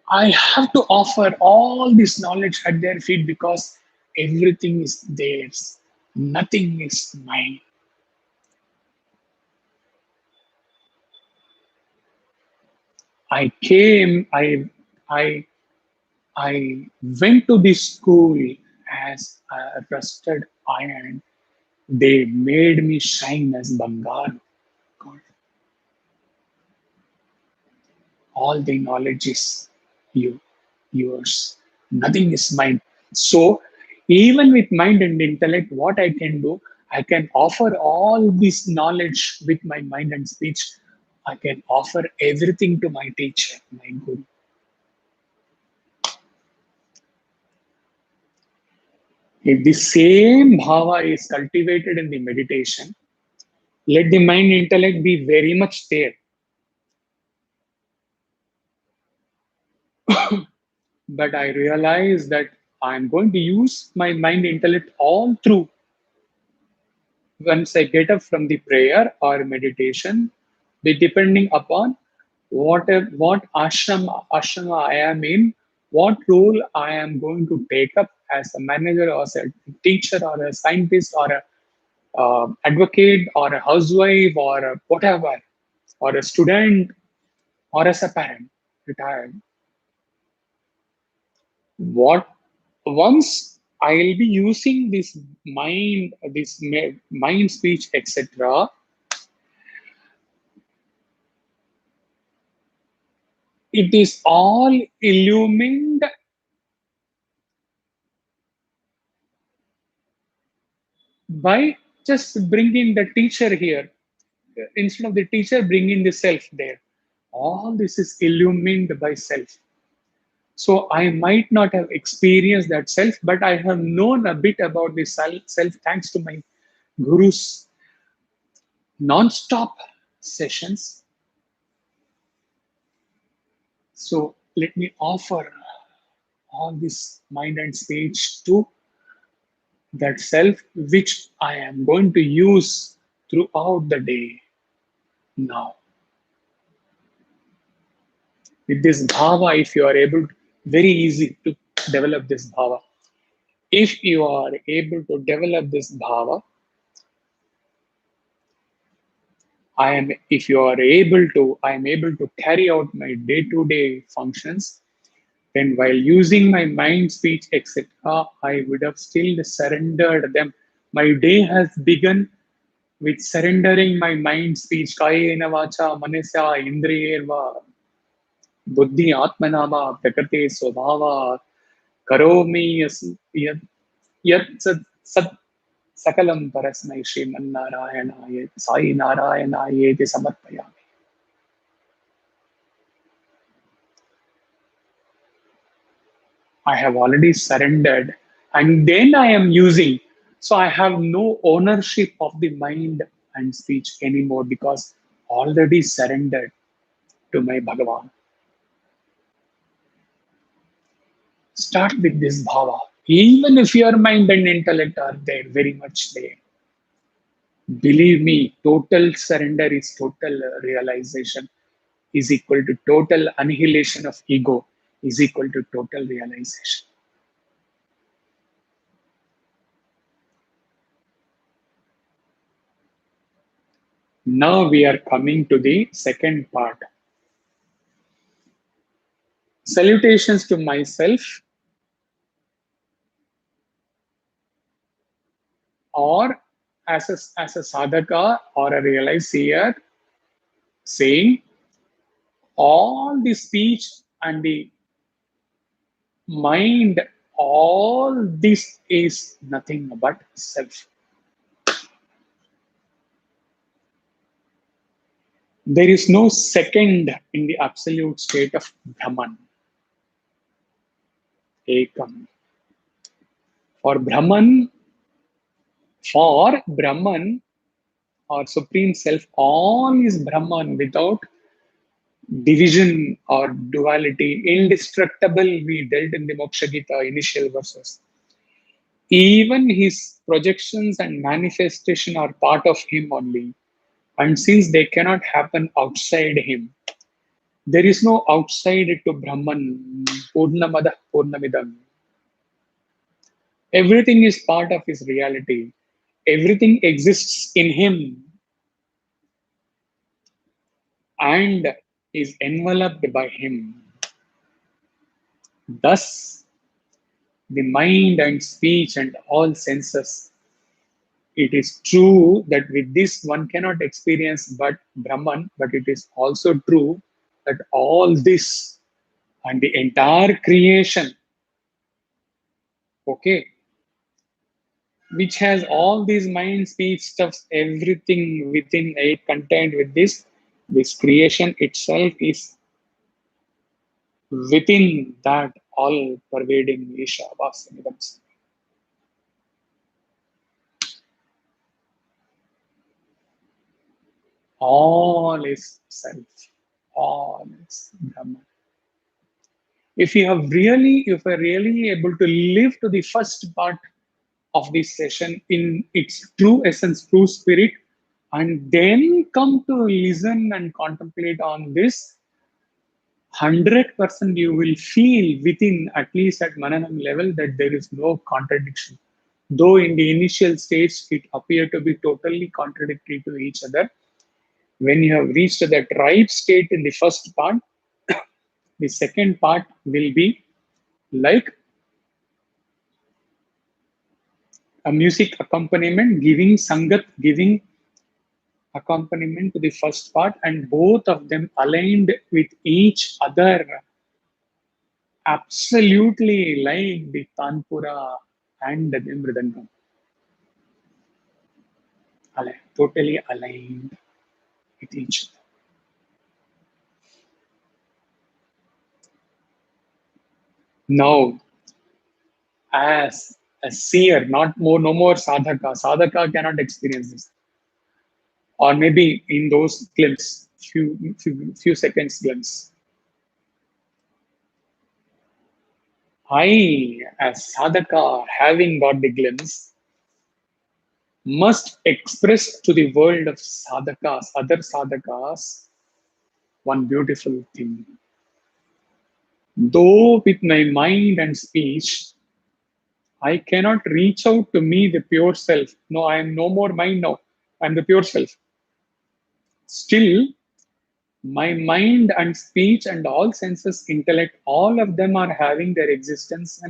I have to offer all this knowledge at their feet because everything is theirs. Nothing is mine. I came, I, I went to this school as a rusted iron. They made me shine as Bangar. God. All the knowledge is you, yours. Nothing is mine. So, even with mind and intellect, what I can do, I can offer all this knowledge with my mind and speech. I can offer everything to my teacher, my guru. If the same bhava is cultivated in the meditation, let the mind intellect be very much there. But I realize that I'm going to use my mind intellect all through. Once I get up from the prayer or meditation, be depending upon what ashrama I am in, what role I am going to take up as a manager or as a teacher or a scientist or a advocate or a housewife or a whatever, or a student or as a parent, retired. What once I'll be using this mind, speech, etc. It is all illumined by just bringing the teacher here. Instead of the teacher bringing the self there, all this is illumined by self. So I might not have experienced that self, but I have known a bit about the self thanks to my guru's non-stop sessions. So let me offer all this mind and speech to that self, which I am going to use throughout the day now. With this bhava, if you are able, very easy to develop this bhava. If you are able to develop this bhava, if you are able to, I am able to carry out my day-to-day functions. Then while using my mind, speech, etc., I would have still surrendered them. My day has begun with surrendering my mind, speech, kayena vacha, manasya, indriyerva, buddhi, atmanava, prakriti, svabhava, karomi, yat sat sakalam parasmai Srimannarayanaya, Sai Narayanaya samarpayami. I have already surrendered and then I am using. So I have no ownership of the mind and speech anymore because already surrendered to my Bhagavan. Start with this bhava. Even if your mind and intellect are there, very much there. Believe me, total surrender is total realization, is equal to total annihilation of ego, is equal to total realization. Now we are coming to the second part. Salutations to myself, or as a sadhaka or a realized seer, saying all the speech and the mind, all this is nothing but self. There is no second in the absolute state of Brahman, Ekam. For Brahman, for Brahman or Supreme Self, all is Brahman without division or duality, indestructible. We dealt in the Moksha Gita initial verses. Even his projections and manifestation are part of him only. And since they cannot happen outside him, there is no outside to Brahman, Purnamada Purnamidam. Everything is part of his reality. Everything exists in him and is enveloped by him. Thus, the mind and speech and all senses, it is true that with this one cannot experience but Brahman, but it is also true that all this and the entire creation, okay, which has all these mind, speech stuffs, everything within it contained with this creation itself is within that all pervading Isha Vasanidam. All is self, all is Brahman. If you have really, if you're really able to live to the first part of this session in its true essence, true spirit, and then come to listen and contemplate on this, 100% you will feel within, at least at Mananam level, that there is no contradiction. Though in the initial stage it appeared to be totally contradictory to each other, when you have reached that right state in the first part, the second part will be like a music accompaniment, giving sangat, giving accompaniment to the first part, and both of them aligned with each other, absolutely like the tanpura and the mridangam, totally aligned with each other. Now, as a seer, not more, no more sadhaka. Sadhaka cannot experience this, or maybe in those glimpse, few seconds glimpse. I, as sadhaka, having got the glimpse, must express to the world of sadhakas, other sadhakas, one beautiful thing. Though with my mind and speech, I cannot reach out to me, the pure self. No, I am no more mind now. I am the pure self. Still, my mind and speech and all senses, intellect, all of them are having their existence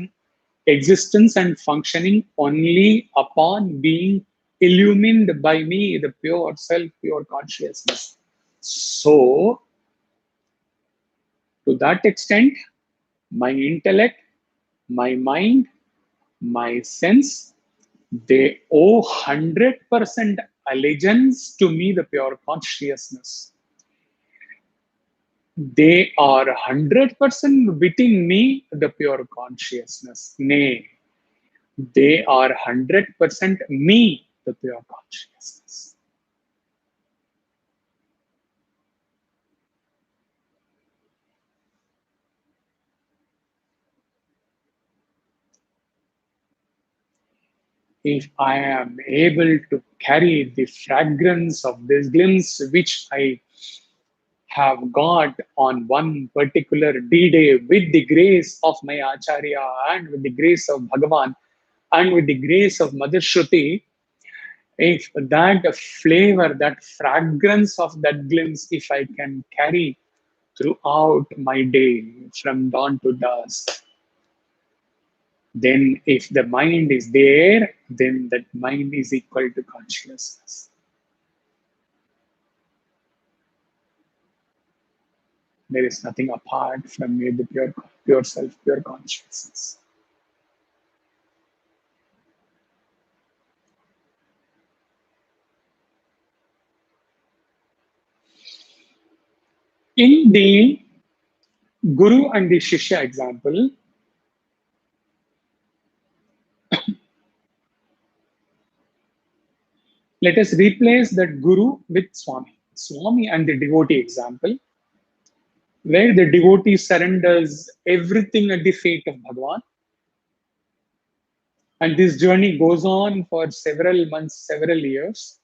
and functioning only upon being illumined by me, the pure self, pure consciousness. So, to that extent, my intellect, my mind, my sense, they owe 100% allegiance to me, the pure consciousness. They are 100% within me, the pure consciousness. Nay, they are 100% me, the pure consciousness. If I am able to carry the fragrance of this glimpse which I have got on one particular D-Day with the grace of my Acharya and with the grace of Bhagavan and with the grace of Mother Shruti, if that flavor, that fragrance of that glimpse, if I can carry throughout my day from dawn to dusk, then if the mind is there, then that mind is equal to consciousness. There is nothing apart from me, the pure self, pure consciousness. In the Guru and the Shishya example, let us replace that Guru with Swami. Swami and the devotee example, where the devotee surrenders everything at the feet of Bhagavan. And this journey goes on for several months, several years.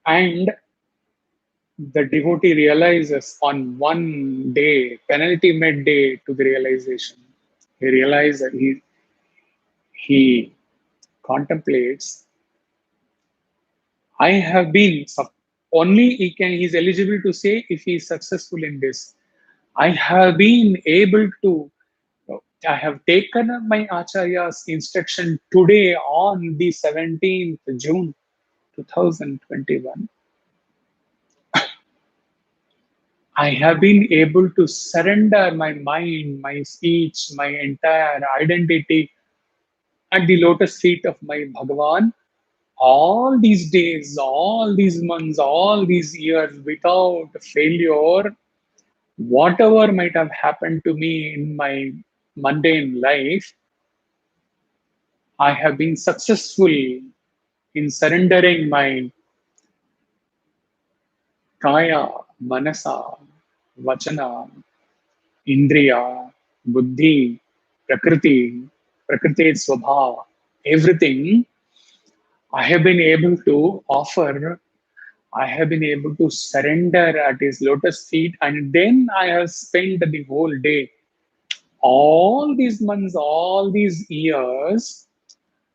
And the devotee realizes on one day, penultimate day to the realization, he realizes that he contemplates, I have been, only he is eligible to say if he is successful in this. I have been able to I have taken up my Acharya's instruction today on the 17th June 2021. I have been able to surrender my mind, my speech, my entire identity at the lotus feet of my Bhagavan all these days, all these months, all these years without failure. Whatever might have happened to me in my mundane life, I have been successful in surrendering my kaya, manasa, vachana, indriya, buddhi, prakriti swabhava, everything I have been able to offer. I have been able to surrender at his lotus feet, and then I have spent the whole day, all these months, all these years.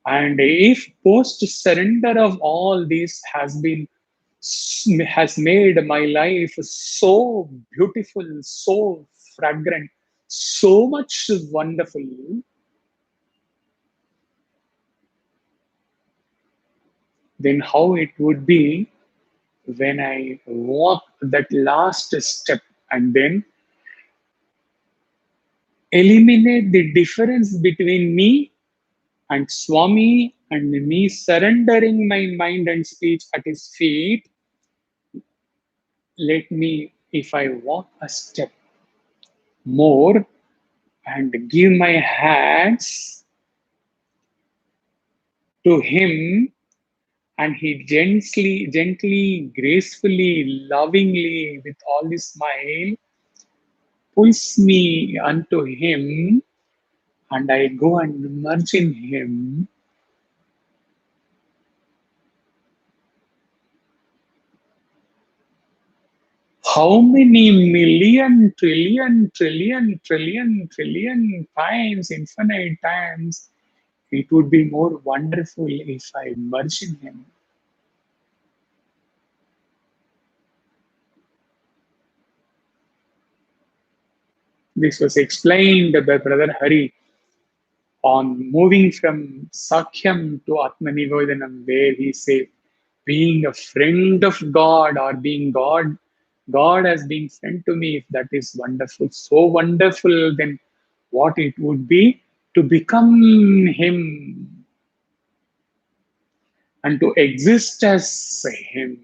And if post surrender of all this has made my life so beautiful, so fragrant, so much wonderful, then how it would be when I walk that last step and then eliminate the difference between me and Swami and me surrendering my mind and speech at his feet. Let me, if I walk a step more and give my hands to him, and he gently, gracefully, lovingly, with all his smile, pulls me unto him, and I go and merge in him. How many trillion times, infinite times, it would be more wonderful if I merge in him. This was explained by Brother Hari on moving from Sakyam to Atmanivedanam, where he said, being a friend of God or being God as being friend to me, if that is wonderful, so wonderful, then what it would be to become Him and to exist as Him.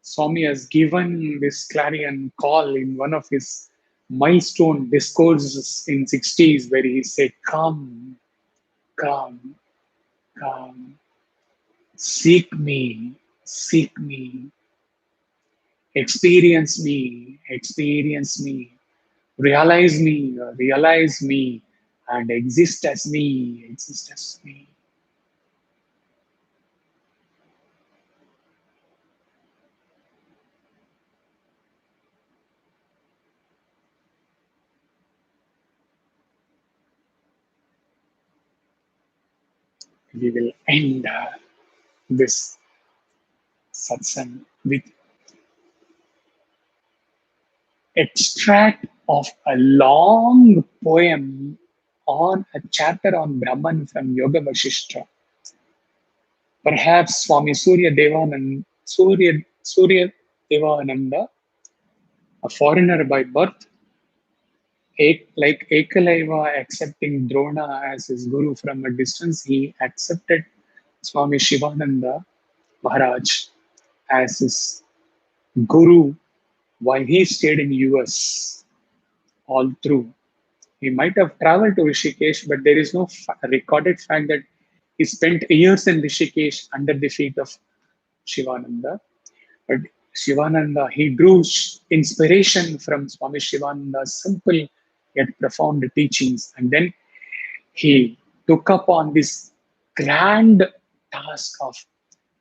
Swami has given this clarion call in one of his milestone discourses in 60s where he said, come, come, come, seek me, experience me, realize me, and exist as me. We will end this satsang with extract of a long poem on a chapter on Brahman from Yoga Vasishta. Perhaps Swami Surya Devananda, a foreigner by birth, like Ekalaiva accepting Drona as his guru from a distance, he accepted Swami Shivananda Maharaj as his guru while he stayed in US all through. He might have traveled to Rishikesh, but there is no recorded fact that he spent years in Rishikesh under the feet of Shivananda. But Shivananda, he drew inspiration from Swami Shivananda's simple yet profound teachings. And then he took up on this grand task of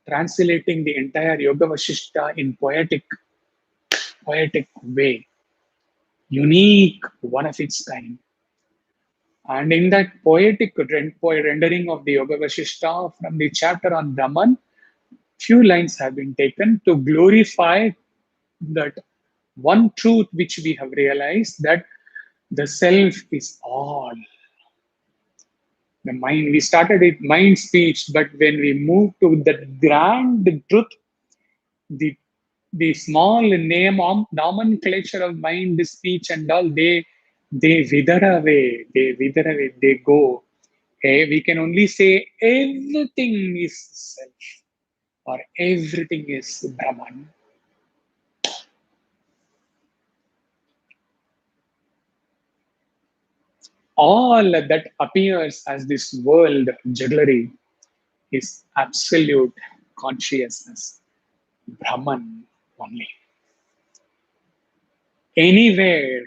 translating the entire Yoga Vasishta in poetic way, unique, one of its kind. And in that poetic rendering of the Yoga Vasishta from the chapter on Brahman, Few lines have been taken to glorify that one truth which we have realized, that the self is all. The mind, we started it mind speech, but when we move to the grand truth, the small name of nomenclature of mind, speech, and all, they wither away. They wither away. They go. We can only say everything is self, or everything is Brahman. All that appears as this world jugglery is absolute consciousness, Brahman only. Anywhere,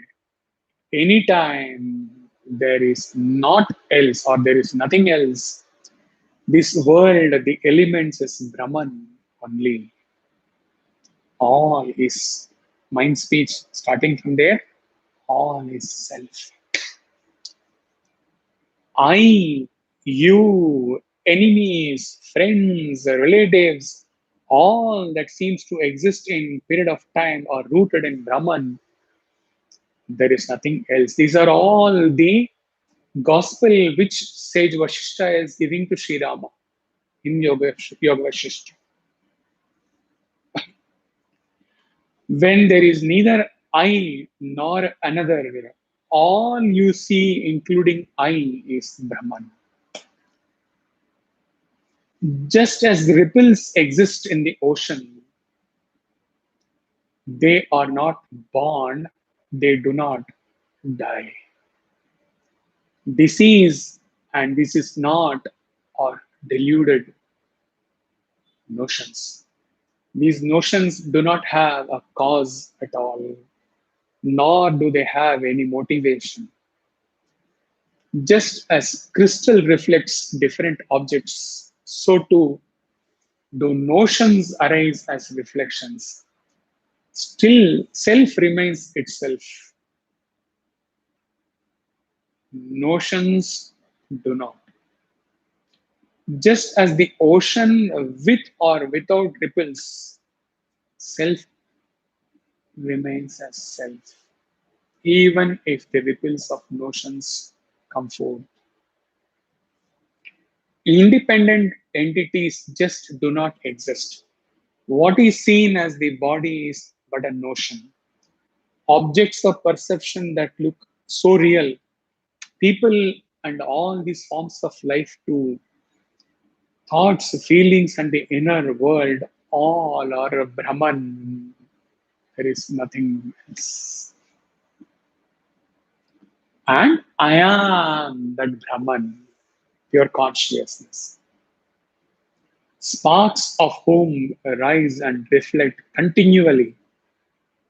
anytime, there is not else, or there is nothing else. This world, the elements is Brahman only. All is mind speech. Starting from there, all is self. I, you, enemies, friends, relatives, all that seems to exist in period of time are rooted in Brahman. There is nothing else. These are all the gospel which sage Vashishta is giving to Sri Rama in Yoga Vashishta. When there is neither I nor another, all you see, including I, is Brahman. Just as the ripples exist in the ocean, they are not born, they do not die. Disease and this is not are deluded notions. These notions do not have a cause at all, nor do they have any motivation. Just as crystal reflects different objects, so too do notions arise as reflections. Still, self remains itself. Notions do not. Just as the ocean with or without ripples, self remains as self, even if the ripples of notions come forth. Independent entities just do not exist. What is seen as the body is but a notion. Objects of perception that look so real, people and all these forms of life too, thoughts, feelings, and the inner world, all are Brahman. There is nothing else. And I am that Brahman, pure consciousness. Sparks of whom rise and reflect continually,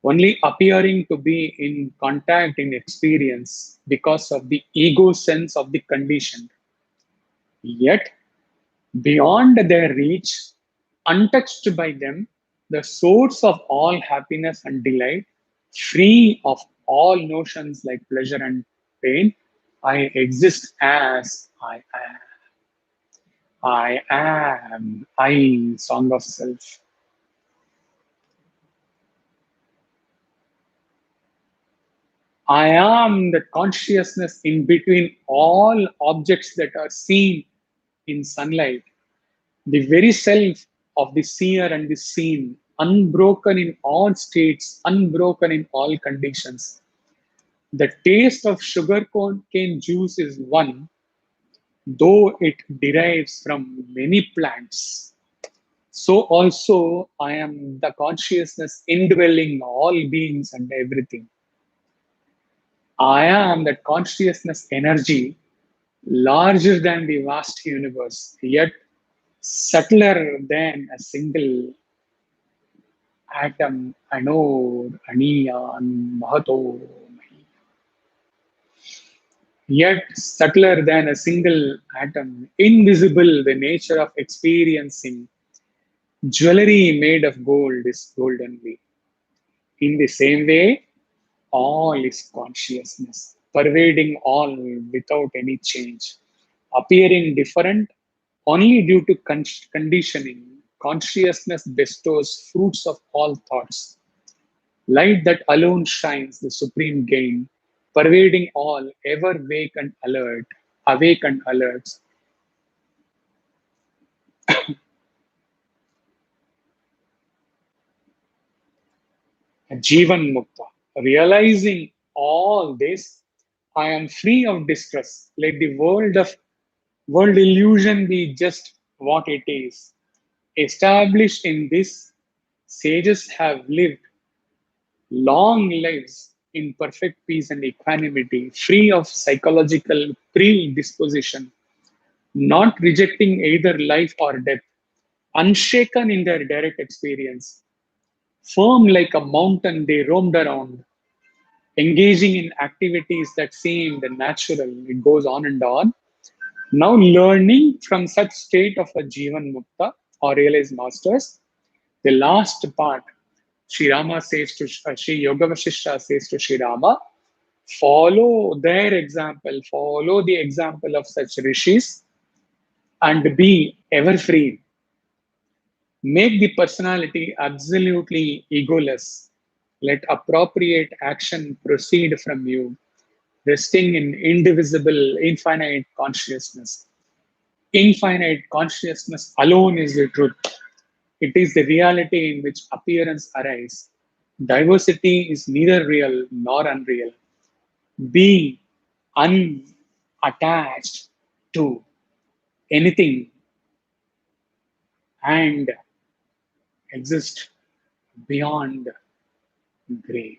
only appearing to be in contact in experience because of the ego sense of the conditioned. Yet, beyond their reach, untouched by them, the source of all happiness and delight, free of all notions like pleasure and pain, I exist as I am. I am. I, Song of Self. I am the consciousness in between all objects that are seen in sunlight, the very self of the seer and the seen, unbroken in all states, unbroken in all conditions. The taste of cane juice is one, though it derives from many plants. So also I am the consciousness indwelling all beings and everything. I am that consciousness energy larger than the vast universe, yet subtler than a single atom, anor, aniyan, mahato, yet subtler than a single atom, invisible, the nature of experiencing. Jewelry made of gold is goldenly. In the same way, all is consciousness, pervading all without any change, appearing different only due to conditioning, consciousness bestows fruits of all thoughts. Light that alone shines the supreme gain, pervading all, ever awake and alert. Jivan Mukta. Realizing all this, I am free of distress. Let the world illusion be just what it is. Established in this, sages have lived long lives in perfect peace and equanimity, free of psychological predisposition, not rejecting either life or death, unshaken in their direct experience. Firm like a mountain, they roamed around, engaging in activities that seemed natural. It goes on and on. Now, learning from such state of a Jivan Mukta or realized masters, the last part, Sri Rama says to Sri Yoga Vasishtha says to Sri Rama, follow their example, follow the example of such rishis, and be ever free. Make the personality absolutely egoless. Let appropriate action proceed from you, resting in indivisible, infinite consciousness. Infinite consciousness alone is the truth. It is the reality in which appearance arises. Diversity is neither real nor unreal. Be unattached to anything and exist beyond grave.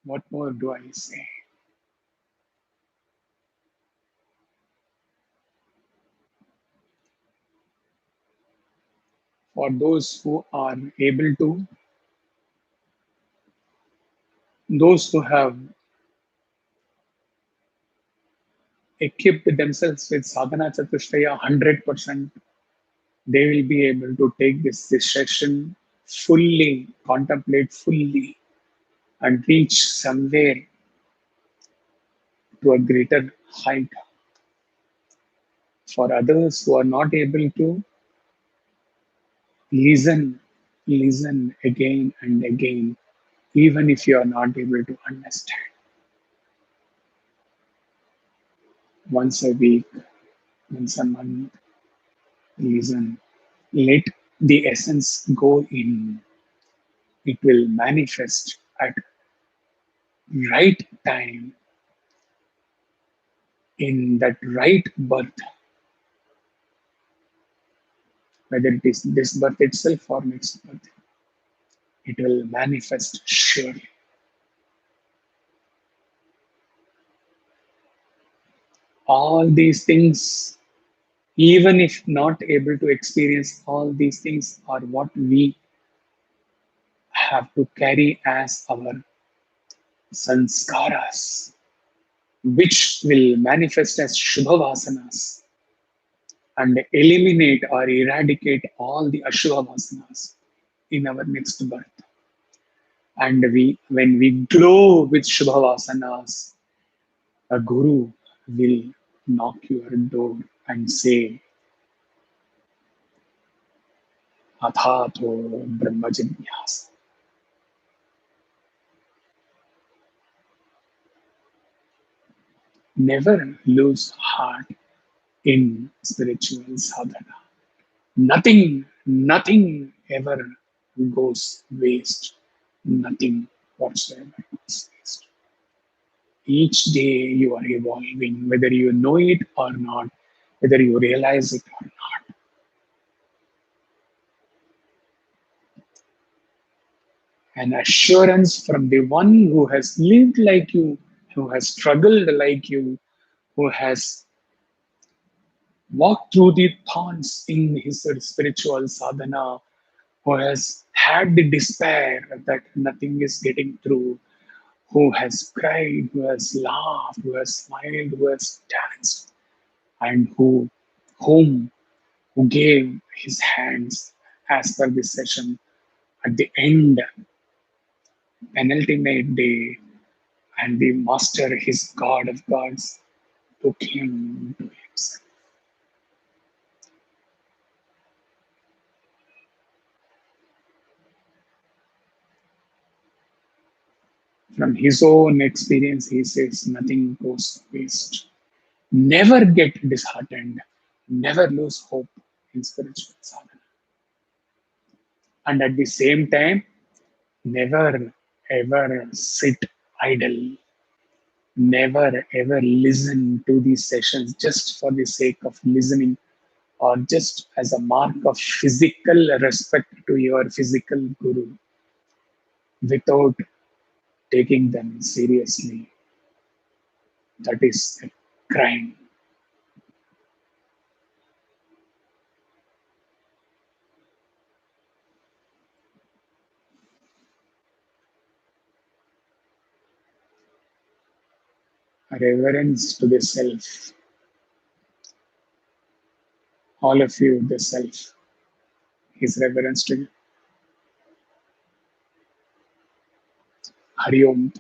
What more do I say? For those who are able to, those who have equipped themselves with sadhana chatushtaya 100%, they will be able to take this session fully, contemplate fully, and reach somewhere to a greater height. For others who are not able to, listen, listen again and again, even if you are not able to understand. Once a week, once a month, listen. Let the essence go in. It will manifest at right time in that right birth, whether it is this birth itself or next birth. It will manifest surely. All these things, even if not able to experience all these things, are what we have to carry as our sanskaras, which will manifest as shubha vasanas and eliminate or eradicate all the ashubha vasanas in our next birth. And when we glow with shubha vasanas, a guru will knock your door and say, athato brahma jinyasa. Never lose heart in spiritual sadhana. Nothing ever goes waste. Nothing whatsoever goes waste. Each day you are evolving, whether you know it or not, whether you realize it or not. An assurance from the one who has lived like you, who has struggled like you, who has walked through the thorns in his spiritual sadhana, who has had the despair that nothing is getting through, who has cried, who has laughed, who has smiled, who has danced, and whom who gave his hands as per this session at the end, penultimate day, and the master, his God of gods, took him to himself. From his own experience, he says nothing goes waste. Never get disheartened, never lose hope in spiritual sadhana. And at the same time, never ever sit idle. Never ever listen to these sessions just for the sake of listening or just as a mark of physical respect to your physical guru without taking them seriously. That is a crime. A reverence to the self. All of you, the self, his reverence to you. Hari Om.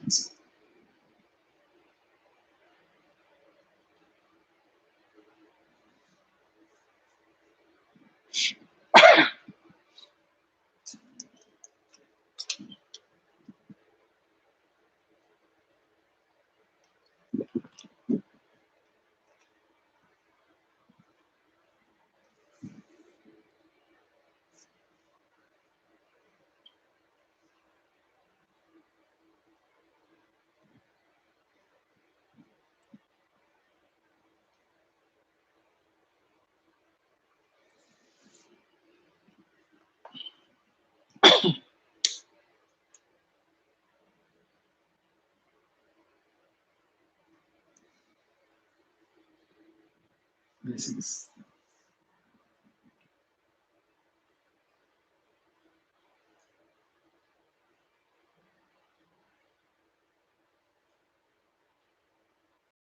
Blessings.